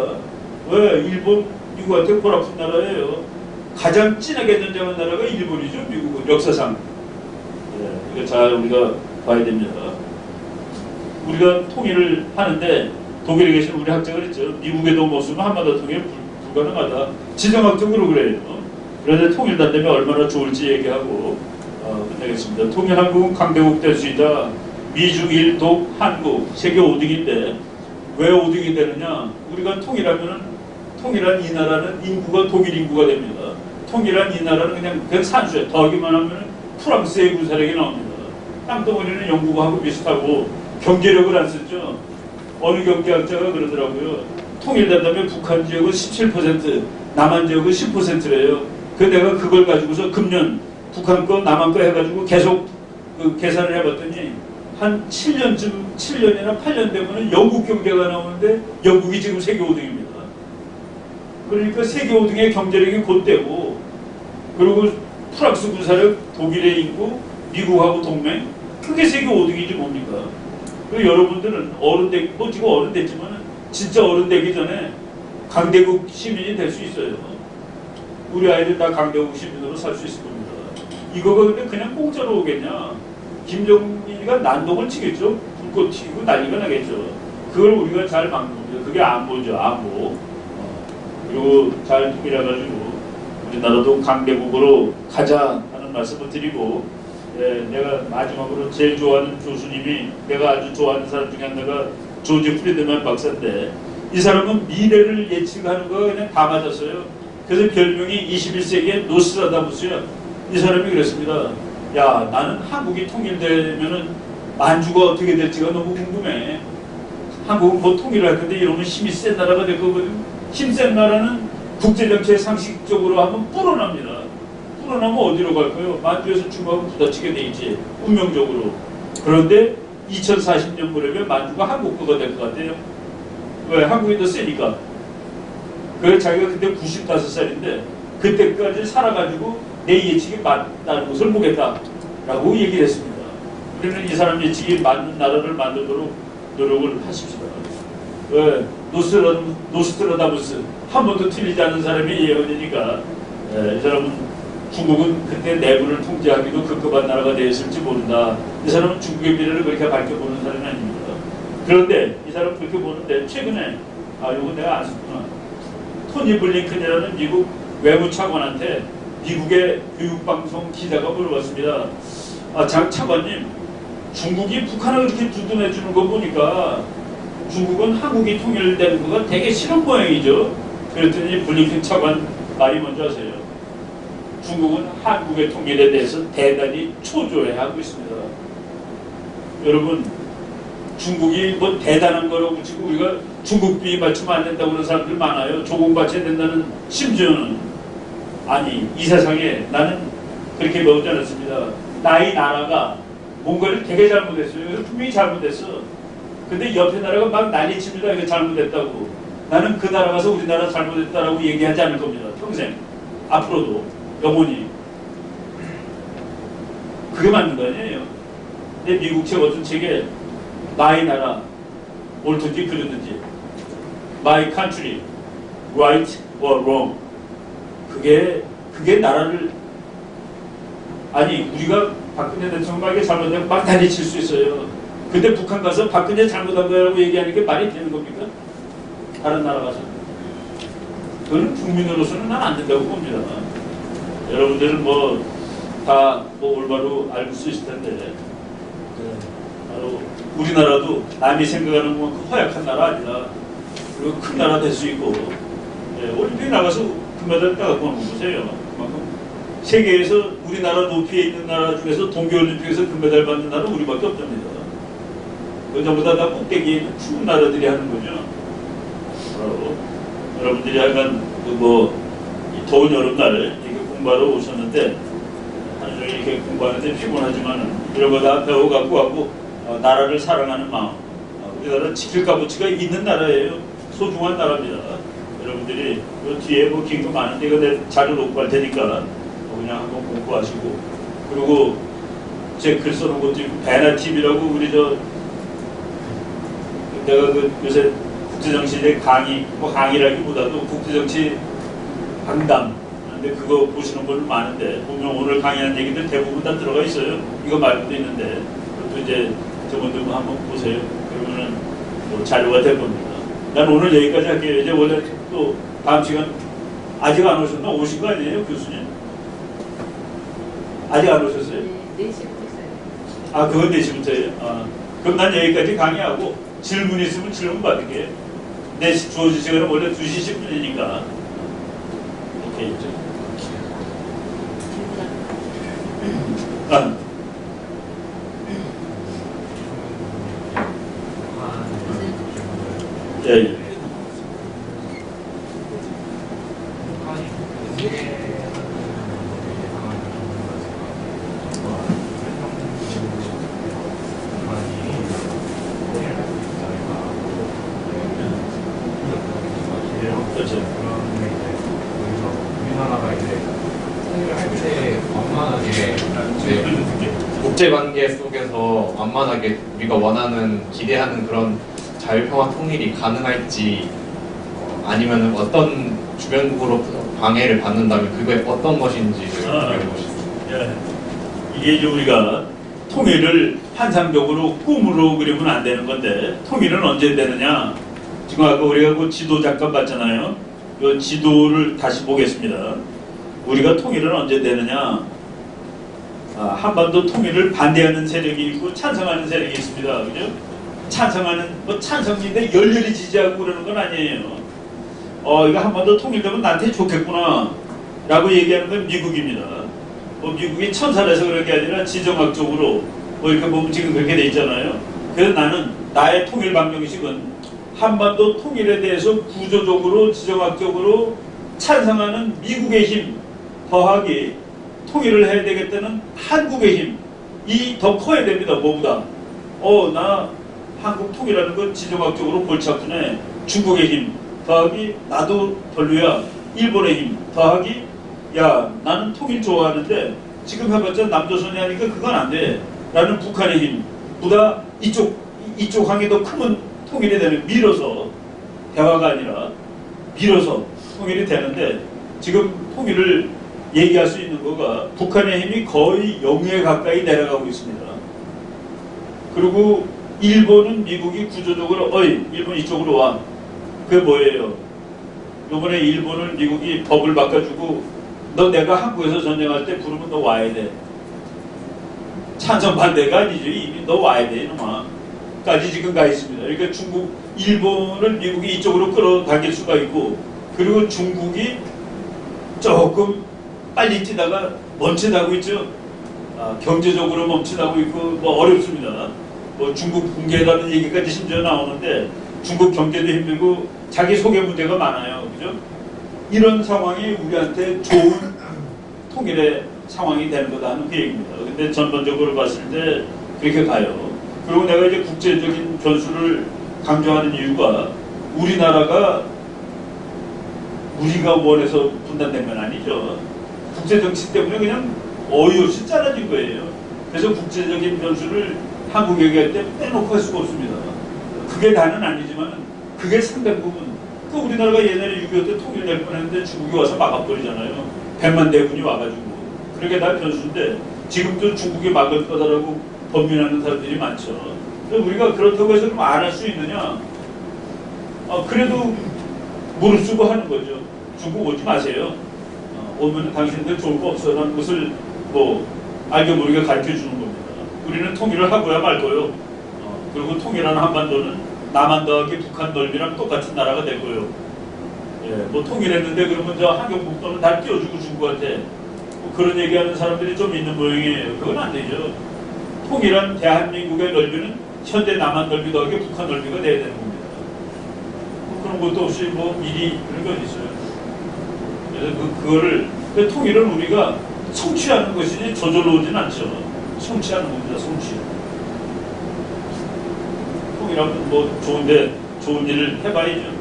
Speaker 1: 왜? 일본 미국한테 골아픈 나라예요. 가장 진하게 전쟁한 나라가 일본이죠. 미국은 역사상. 예, 이거 잘 우리가 봐야 됩니다. 우리가 통일을 하는데 독일에 계신 우리 학자가 그랬죠. 미국에도 못 쓰면 한반도 통일 불가능하다. 지정학적으로 그래요. 그래서 통일된다면 얼마나 좋을지 얘기하고 끝내겠습니다. 통일한국은 강대국 될 수 있다. 미중, 일, 독, 한국 세계 5등인데 왜 5등이 되느냐? 우리가 통일하면은 통일한 이 나라는 인구가 독일 인구가 됩니다. 통일한 이 나라는 그냥 산수에 더하기만 하면은 프랑스의 군사력이 나옵니다. 땅덩어리는 영국하고 비슷하고 경제력을 안 쓰죠. 어느 경제학자가 그러더라고요. 통일된다면 북한 지역은 17%, 남한 지역은 10%래요. 그 내가 그걸 가지고서 금년 북한 거, 남한 거 해가지고 계속 그 계산을 해봤더니 한 7년이나 8년 되면은 영국 경제가 나오는데 영국이 지금 세계 5등입니다. 그러니까 세계 5등의 경제력이 곧되고 그리고 프랑스 군사력, 독일의 인구, 미국하고 동맹 그게 세계 5등이지 뭡니까? 그 여러분들은 어른 뭐 지금 어른 됐지만 진짜 어른 되기 전에 강대국 시민이 될 수 있어요. 우리 아이들 다 강대국 시민으로 살 수 있을 겁니다. 이거가 근데 그냥 공짜로 오겠냐? 김정일이가 난동을 치겠죠. 불꽃 튀고 난리가 나겠죠. 그걸 우리가 잘 막는 겁니다. 그게 안보죠. 안보. 그리고 잘 통일해가지고 우리나라도 강대국으로 가자 하는 말씀을 드리고 내가 마지막으로 제일 좋아하는 교수님이 내가 아주 좋아하는 사람 중에 하나가 조지 프리드만 박사인데 이 사람은 미래를 예측하는 거 그냥 다 맞았어요. 그래서 별명이 21세기의 노스트라다무스야. 이 사람이 그랬습니다. 야 나는 한국이 통일되면은 만주가 어떻게 될지가 너무 궁금해. 한국은 곧 통일을 할 건데 이러면 힘이 센 나라가 될 거거든. 힘센 나라는 국제정치의 상식적으로 한번 불어납니다. 불어나면 어디로 갈까요? 만주에서 중국하고 부딪히게 돼 있지. 운명적으로. 그런데 2040년 무렵에 만주가 한국 거가 될 것 같아요. 왜? 한국이 더 세니까. 그래서 자기가 그때 95살인데 그때까지 살아가지고 내 예측이 맞다는 것을 보겠다라고 얘기를 했습니다. 우리는 이 사람 예측이 맞는 나라를 만들도록 노력을 하십시다. 왜? 노스트라다무스 한 번도 틀리지 않는 사람이 예언이니까 이 사람은 중국은 그때 내부를 통제하기도 급급한 나라가 되었을지 모른다. 이 사람은 중국의 미래를 그렇게 밝혀보는 사람이 아닙니다. 그런데 이 사람은 그렇게 보는데 최근에 이거 내가 안 썼구나. 토니 블링컨이라는 미국 외무차관한테 미국의 교육방송 기자가 물어봤습니다. 장 차관님, 중국이 북한을 그렇게 두둔해주는 거 보니까 중국은 한국이 통일되는 거가 되게 싫은 모양이죠. 그랬더니 블링컨 차관 말이 뭔지 아세요? 중국은 한국의 통일에 대해서 대단히 초조해하고 있습니다. 여러분, 중국이 뭐 대단한 거라고 치고 우리가 중국비 맞추면 안 된다고 그러는 사람들 많아요. 조공 받쳐야 된다는 심지어는 아니 이 세상에 나는 그렇게 배우지 않았습니다. 나의 나라가 뭔가를 되게 잘못했어요. 분명히 잘못했어. 근데 옆에 나라가 막 난리칩니다. 이거 잘못했다고. 나는 그 나라 가서 우리나라 잘못했다라고 얘기하지 않을 겁니다. 평생. 앞으로도. 영원히. 그게 맞는 거 아니에요. 근데 미국 책 어떤 책에 나의 나라 옳든지 그르든지 My country right or wrong 그게 나라를 아니 우리가 박근혜 대통령에게 잘못하면 막 난리칠 수 있어요. 근데 북한 가서 박근혜 잘못한 거라고 얘기하는 게 말이 되는 겁니까? 다른 나라 가서. 그건 국민으로서는 난 안 된다고 봅니다. 여러분들은 다 올바로 알 수 있을 텐데, 바로 우리나라도 남이 생각하는 그 허약한 나라 아니라, 그리고 큰 나라 될 수 있고, 올림픽 나가서 금메달 따갖고 오는 거 보세요. 그만큼 세계에서 우리나라 높이에 있는 나라 중에서 동계올림픽에서 금메달 받는 나라는 우리밖에 없답니다. 그 전부 다 꼭대기에 있는 추운 나라들이 하는 거죠. 바로 여러분들이 약간 이 더운 여름날 이렇게 공부하러 오셨는데 하루 종일 이렇게 공부하는데 피곤하지만 이런 거 다 배워갖고 하고 나라를 사랑하는 마음, 우리나라는 지킬 값어치가 있는 나라예요. 소중한 나라입니다. 여러분들이 그 뒤에 긴 거 많은데 이거 내 자료 놓고 할 테니까 그냥 한번 공부하시고, 그리고 제 글 써놓은 것도 있고 배나TV라고 우리 내가 요새 국제정치에 강의라기보다도 국제정치 강담, 근데 그거 보시는 분들 많은데 보면 오늘 강의한 얘기들 대부분 다 들어가 있어요. 이거 말고도 있는데 그것도 이제 저분들 한번 보세요. 그러면은 자료가 될 겁니다. 난 오늘 여기까지 할게요. 이제 원래 또 다음 시간 아직 안 오셨나? 오신 거 아니에요, 교수님? 아직 안 오셨어요?
Speaker 2: 네, 4시부터 있어요.
Speaker 1: 아, 그건 4시부터예요? 그럼 난 여기까지 강의하고 질문 있으면 질문 받을게요. 주어진 시간은 원래 2시 10분이니까. 이렇게 있죠. 예. 그렇죠.
Speaker 3: 우리나라가 이제 통일을 할 때 완만하게 국제관계 속에서 완만하게 우리가 원하는 기대하는 그런 자유평화 통일이 가능할지, 아니면 어떤 주변국으로 방해를 받는다면 그게 어떤 것인지를
Speaker 1: 예. 이게 이제 우리가 통일을 환상적으로 꿈으로 그리면 안 되는 건데, 통일은 언제 되느냐? 지금 아까 우리가 그 지도 잠깐 봤잖아요. 이 지도를 다시 보겠습니다. 우리가 통일은 언제 되느냐? 한반도 통일을 반대하는 세력이 있고 찬성하는 세력이 있습니다. 그죠? 찬성하는, 찬성인데 열렬히 지지하고 그러는 건 아니에요. 이거 한반도 통일되면 나한테 좋겠구나 라고 얘기하는 건 미국입니다. 미국이 천사라서 그런 게 아니라 지정학적으로 이렇게 보면 지금 그렇게 돼 있잖아요. 그래서 나는 나의 통일 방정식은 한반도 통일에 대해서 구조적으로 지정학적으로 찬성하는 미국의 힘 더하기 통일을 해야 되겠다는 한국의 힘이 더 커야 됩니다. 뭐보다 나 한국 통일하는 건 지정학적으로 골치 아프네. 중국의 힘 더하기 나도 별로야. 일본의 힘 더하기 야 나는 통일 좋아하는데 지금 해봤자 남조선이 하니까 그건 안 돼 라는 북한의 힘보다 이쪽 항이 더 크면 통일이 되는, 밀어서 대화가 아니라 밀어서 통일이 되는데, 지금 통일을 얘기할 수 있는 거가 북한의 힘이 거의 0에 가까이 내려가고 있습니다. 그리고 일본은 미국이 구조적으로 일본 이쪽으로 와. 그게 뭐예요? 이번에 일본을 미국이 법을 바꿔주고 너 내가 한국에서 전쟁할 때 부르면 너 와야 돼. 찬성 반대가 아니죠. 이미 너 와야 돼 이놈아 까지 지금 가 있습니다. 그러니까 일본을 미국이 이쪽으로 끌어당길 수가 있고, 그리고 중국이 조금 빨리 뛰다가 멈칫하고 있죠. 경제적으로 멈칫하고 있고 어렵습니다. 중국 붕괴라는 얘기까지 심지어 나오는데 중국 경제도 힘들고 자기 소개 문제가 많아요. 그죠? 이런 상황이 우리한테 좋은 통일의 상황이 되는 거다 하는 그 얘기입니다. 근데 전반적으로 봤을 때 그렇게 가요. 그리고 내가 이제 국제적인 변수를 강조하는 이유가 우리나라가 우리가 원해서 분단된 건 아니죠. 국제정치 때문에 그냥 어이없이 잘라진 거예요. 그래서 국제적인 변수를 한국 얘기할 때 빼놓고 할 수가 없습니다. 그게 다는 아니지만 그게 상당 부분. 우리나라가 옛날에 6.25 때 통일될 뻔했는데 중국이 와서 막아버리잖아요. 100만 대군이 와가지고. 그게 다 변수인데 지금도 중국이 막을 거다라고 범민하는 사람들이 많죠. 근데 우리가 그렇다고 해서 좀 안 할 수 있느냐? 그래도 무릅쓰고 하는 거죠. 중국 오지 마세요. 오면 당신들 좋을 거 없어라는 것을 뭐 알게 모르게 가르쳐 주는 겁니다. 우리는 통일을 하고야 말 거요. 그리고 통일한 한반도는 남한 더하기 북한 넓이랑 똑같은 나라가 될 거요. 예, 뭐 통일했는데 그러면 저 한경북도는 다 띄워주고 중국한테 뭐 그런 얘기하는 사람들이 좀 있는 모양이에요. 그건 안 되죠. 통일한 대한민국의 넓이는 현대 남한 넓이 더하기 북한 넓이가 돼야 되는 겁니다. 뭐 그런 것도 없이 뭐 미리 그런 건 있어요. 그래서 그거를 그 통일을 우리가 성취하는 것이지 저절로 오진 않죠. 성취하는 겁니다. 성취. 통일하면 뭐 좋은 일을 해봐야죠.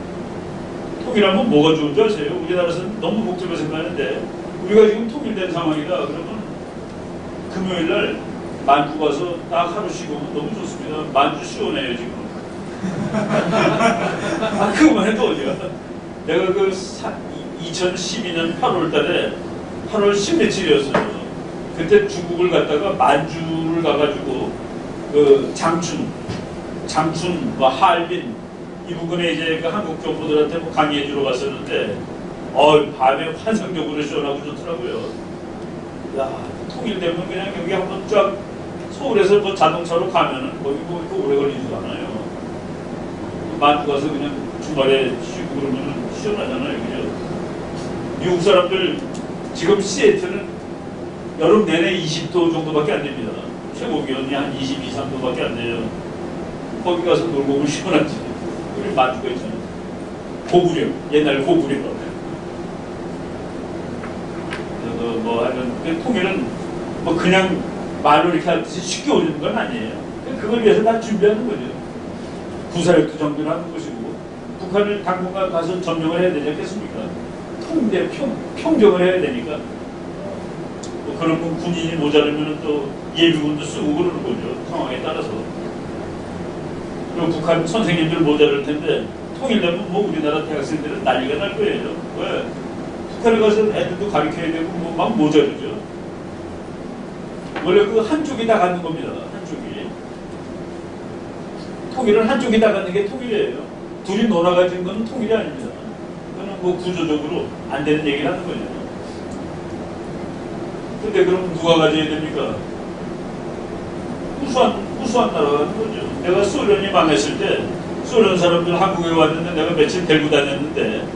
Speaker 1: 통일하면 뭐가 좋은 줄 아세요? 우리나라에서는 너무 복잡하게 생각하는데 우리가 지금 통일된 상황이다 그러면 금요일날 만주 가서 딱 하루 쉬고 너무 좋습니다. 만주 시원해요 지금. 그거만 해도 어디야. 내가 그 2012년 8월 달에 8월 10며칠이었어요. 그때 중국을 갔다가 만주를 가가지고 그 장춘, 뭐 하얼빈 이 부분에 이제 그 한국 교포들한테 뭐 강의해 주러 갔었는데 밤에 환상적으로 시원하고 좋더라고요. 야, 통일되면 그냥 여기 한번 쫙 서울에서 뭐 자동차로 가면은 거기 뭐 이렇게 오래 걸리지도 않아요. 만주 가서 그냥 주말에 쉬고 그러면 시원하잖아요. 그죠? 미국 사람들 지금 시애틀은 여름 내내 20도 정도밖에 안 됩니다. 최고 기온이 한 22, 3도밖에 안 돼요. 거기 가서 놀고 오면 시원하지. 우리 만주가 있잖아요. 고구려, 옛날 고구려. 뭐 하여튼 통일은 뭐 그냥 말로 이렇게 하듯이 쉽게 오는 건 아니에요. 그걸 위해서 다 준비하는 거죠. 구사력도 정비를 하는 것이고 북한을 당분간 가서 점령을 해야 되지 않겠습니까? 통대 평정을 해야 되니까 뭐 그런 건 군인이 모자르면 또 예비군도 쓰고 그러는 거죠. 상황에 따라서. 그리고 북한 선생님들 모자랄 텐데 통일되면 뭐 우리나라 대학생들은 난리가 날 거예요. 왜? 북한에 가서 애들도 가르쳐야 되고 뭐 막 모자르죠. 원래 그 한쪽이 다 갖는 겁니다. 한쪽이. 통일은 한쪽이 다 갖는 게 통일이에요. 둘이 놀아가지는 건 통일이 아닙니다. 그거는 뭐 구조적으로 안 되는 얘기를 하는 거죠. 근데 그럼 누가 가져야 됩니까? 우수한 나라가 하는 거죠. 내가 소련이 망했을 때 소련 사람들 한국에 왔는데 내가 며칠 데리고 다녔는데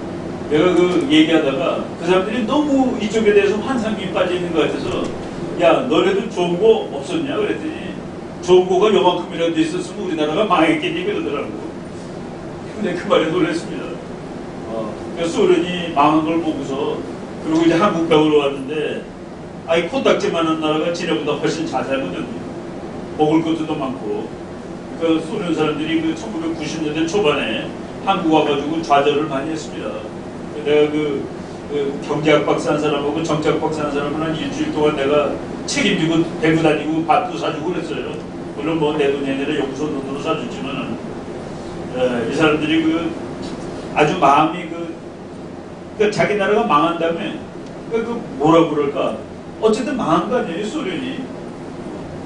Speaker 1: 내가 그 얘기하다가 그 사람들이 너무 이쪽에 대해서 환상이 빠져 있는 것 같아서 야 너네도 좋은 거 없었냐 그랬더니 좋은 거가 요만큼이라도 있었으면 우리나라가 망했겠니 그러더라고. 근데 그 말에 놀랐습니다. 그래서 소련이 망한 걸 보고서 그리고 이제 한국 배우러 왔는데 아이 코딱지만한 나라가 지네보다 훨씬 잘 살거든요. 먹을 것도 더 많고. 그 소련 사람들이 그 1990년대 초반에 한국 와가지고 좌절을 많이 했습니다. 내가 그 경제학 박사 한 사람하고 정치학 박사 한 사람은 한 일주일 동안 내가 책임지고 데리고 다니고 밥도 사주고 그랬어요. 물론 뭐 내 돈이 아니라 연구소 돈으로 사줬지만은 이 사람들이 그 아주 마음이 그러니까 자기 나라가 망한 다음에 그 뭐라 그럴까 어쨌든 망한 거 아니에요 소련이.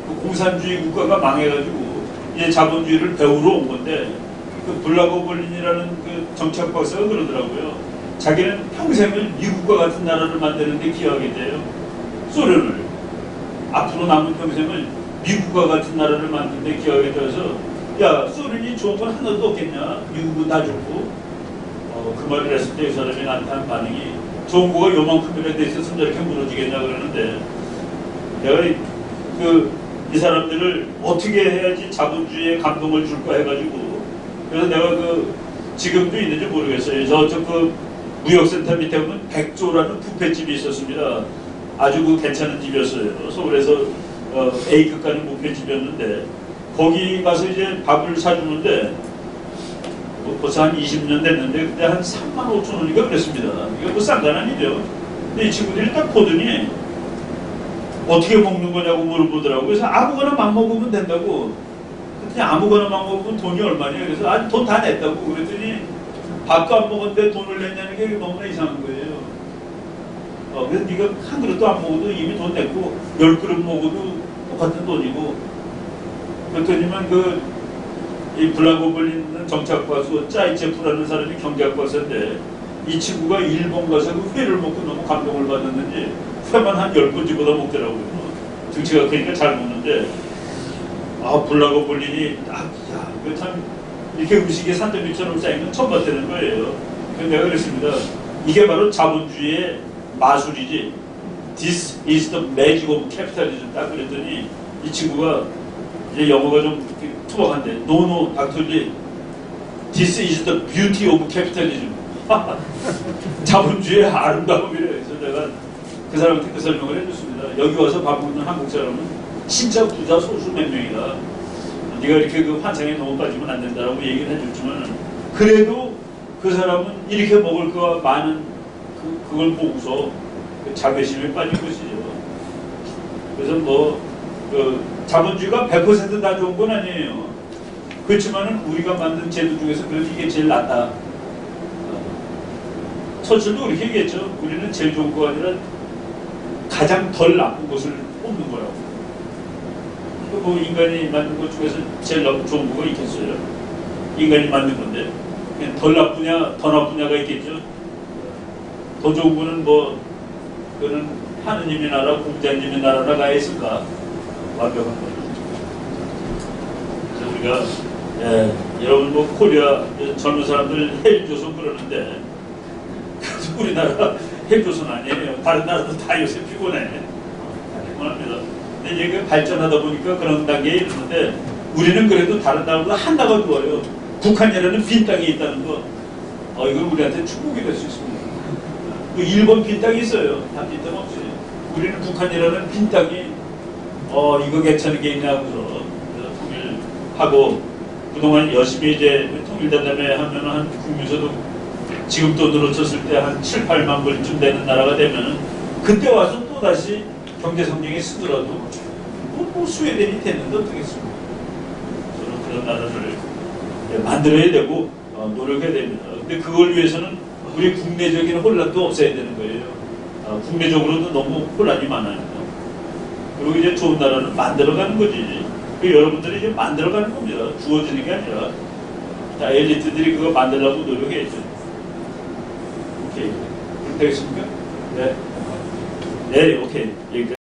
Speaker 1: 그 공산주의 국가가 망해가지고 이제 자본주의를 배우러 온 건데 그 블라고볼린이라는 그 정치학 박사가 그러더라고요. 자기는 평생을 미국과 같은 나라를 만드는 데 기여하게 돼요. 소련을. 앞으로 남은 평생을 미국과 같은 나라를 만드는 데 기여하게 돼서 야 소련이 좋은 건 하나도 없겠냐. 미국은 다 좋고 그 말을 했을 때 이 사람이 나한테 한 반응이 좋은 거가 요만큼이라도 있었으면 저렇게 무너지겠냐 그러는데 내가 이 사람들을 어떻게 해야지 자본주의에 감동을 줄까 해가지고 그래서 내가 지금도 있는지 모르겠어요. 저쪽 무역센터 밑에 보면 백조라는 뷔페집이 있었습니다. 아주 괜찮은 집이었어요. 서울에서 A급 가는 뷔페집이었는데 거기 가서 이제 밥을 사주는데 벌써 한 20년 됐는데 그때 한 35,000원인가 그랬습니다. 이게 뭐 싼 건 아니죠. 근데 이 친구들이 딱 보더니 어떻게 먹는 거냐고 물어보더라고요. 그래서 아무거나 막 먹으면 된다고. 그랬더니 아무거나 막 먹으면 돈이 얼마냐. 그래서 아니 돈 다 냈다고. 그랬더니 밥도 안 먹었는데 돈을 냈냐는 게 너무나 이상한 거예요. 그래서 네가 한 그릇도 안 먹어도 이미 돈 냈고 10그릇 먹어도 똑같은 돈이고 그랬더니만 이 블라고블린 정착과수 짜이체프라는 사람이 경제학과서인데 이 친구가 일본 가서 그 회를 먹고 너무 감동을 받았는지 회만 한 10번 집어다 먹더라고요. 등치가 크니까 잘 먹는데 블라고블린이 참 이렇게 음식이 산더미처럼 쌓인 건 처음 봤다는 거예요. 그래서 내가 그랬습니다. 이게 바로 자본주의의 마술이지. This is the magic of capitalism. 딱 그랬더니 이 친구가 이제 영어가 좀 투박한데 No, 닥터리 This is the beauty of capitalism. 자본주의의 아름다움이래. 그래서 내가 그 사람한테 그 설명을 해줬습니다. 여기 와서 밥 먹는 한국 사람은 진짜 부자 소수 몇 명이다. 네가 이렇게 그 환상에 너무 빠지면 안 된다라고 얘기를 해줬지만 그래도 그 사람은 이렇게 먹을 거가 많은 그걸 보고서 그 자괴심에 빠진 것이죠. 그래서 자본주의가 100%다 좋은 건 아니에요. 그렇지만은 우리가 만든 제도 중에서 그래도 이게 제일 낫다. 철수도 그렇게 얘기했죠. 우리는 제일 좋은 거 아니라 가장 덜 나쁜 것을 뽑는 거라고. 인간이 만든 것 중에서 제일 좋은 거가 있겠어요. 인간이 만든 건데 그냥 덜 나쁘냐 더 나쁘냐가 있겠죠. 더 좋은 거는 그거는 하느님의 나라 공자님의 나라나 가야 있을까. 완벽한 거죠. 그래서 우리가 여러분 코리아 젊은 사람들 헬조선 그러는데 우리나라 헬조선 아니에요. 다른 나라도 다 요새 피곤해. 피곤합니다. 근데 이제 발전하다 보니까 그런 단계에 이르는데 우리는 그래도 다른 나라보다 한나가 좋아요. 북한이라는 빈 땅이 있다는 거. 이건 우리한테 축복이 될 수 있습니다. 일본 빈 땅이 있어요. 다 빈 땅 없이. 우리는 북한이라는 빈 땅이 이거 괜찮은 게 있냐고서 통일하고 그동안 열심히 이제 통일된 다음에 하면 한 국민소득 지금 돈으로 쳤을 때 한 7, 8만 불쯤 되는 나라가 되면은 그때 와서 또 다시 경제 성장이 쓰더라도 스웨덴이 됐는데 어떻겠습니까? 저는 그런 나라를 만들어야 되고 노력해야 됩니다. 근데 그걸 위해서는 우리 국내적인 혼란도 없애야 되는 거예요. 국내적으로도 너무 혼란이 많아요. 그리고 이제 좋은 나라는 만들어가는 거지. 여러분들이 이제 만들어가는 겁니다. 주어지는 게 아니라 다 엘리트들이 그거 만들려고 노력해야죠. 오케이. 그렇게 되겠습니까? 네. 네, 오케이.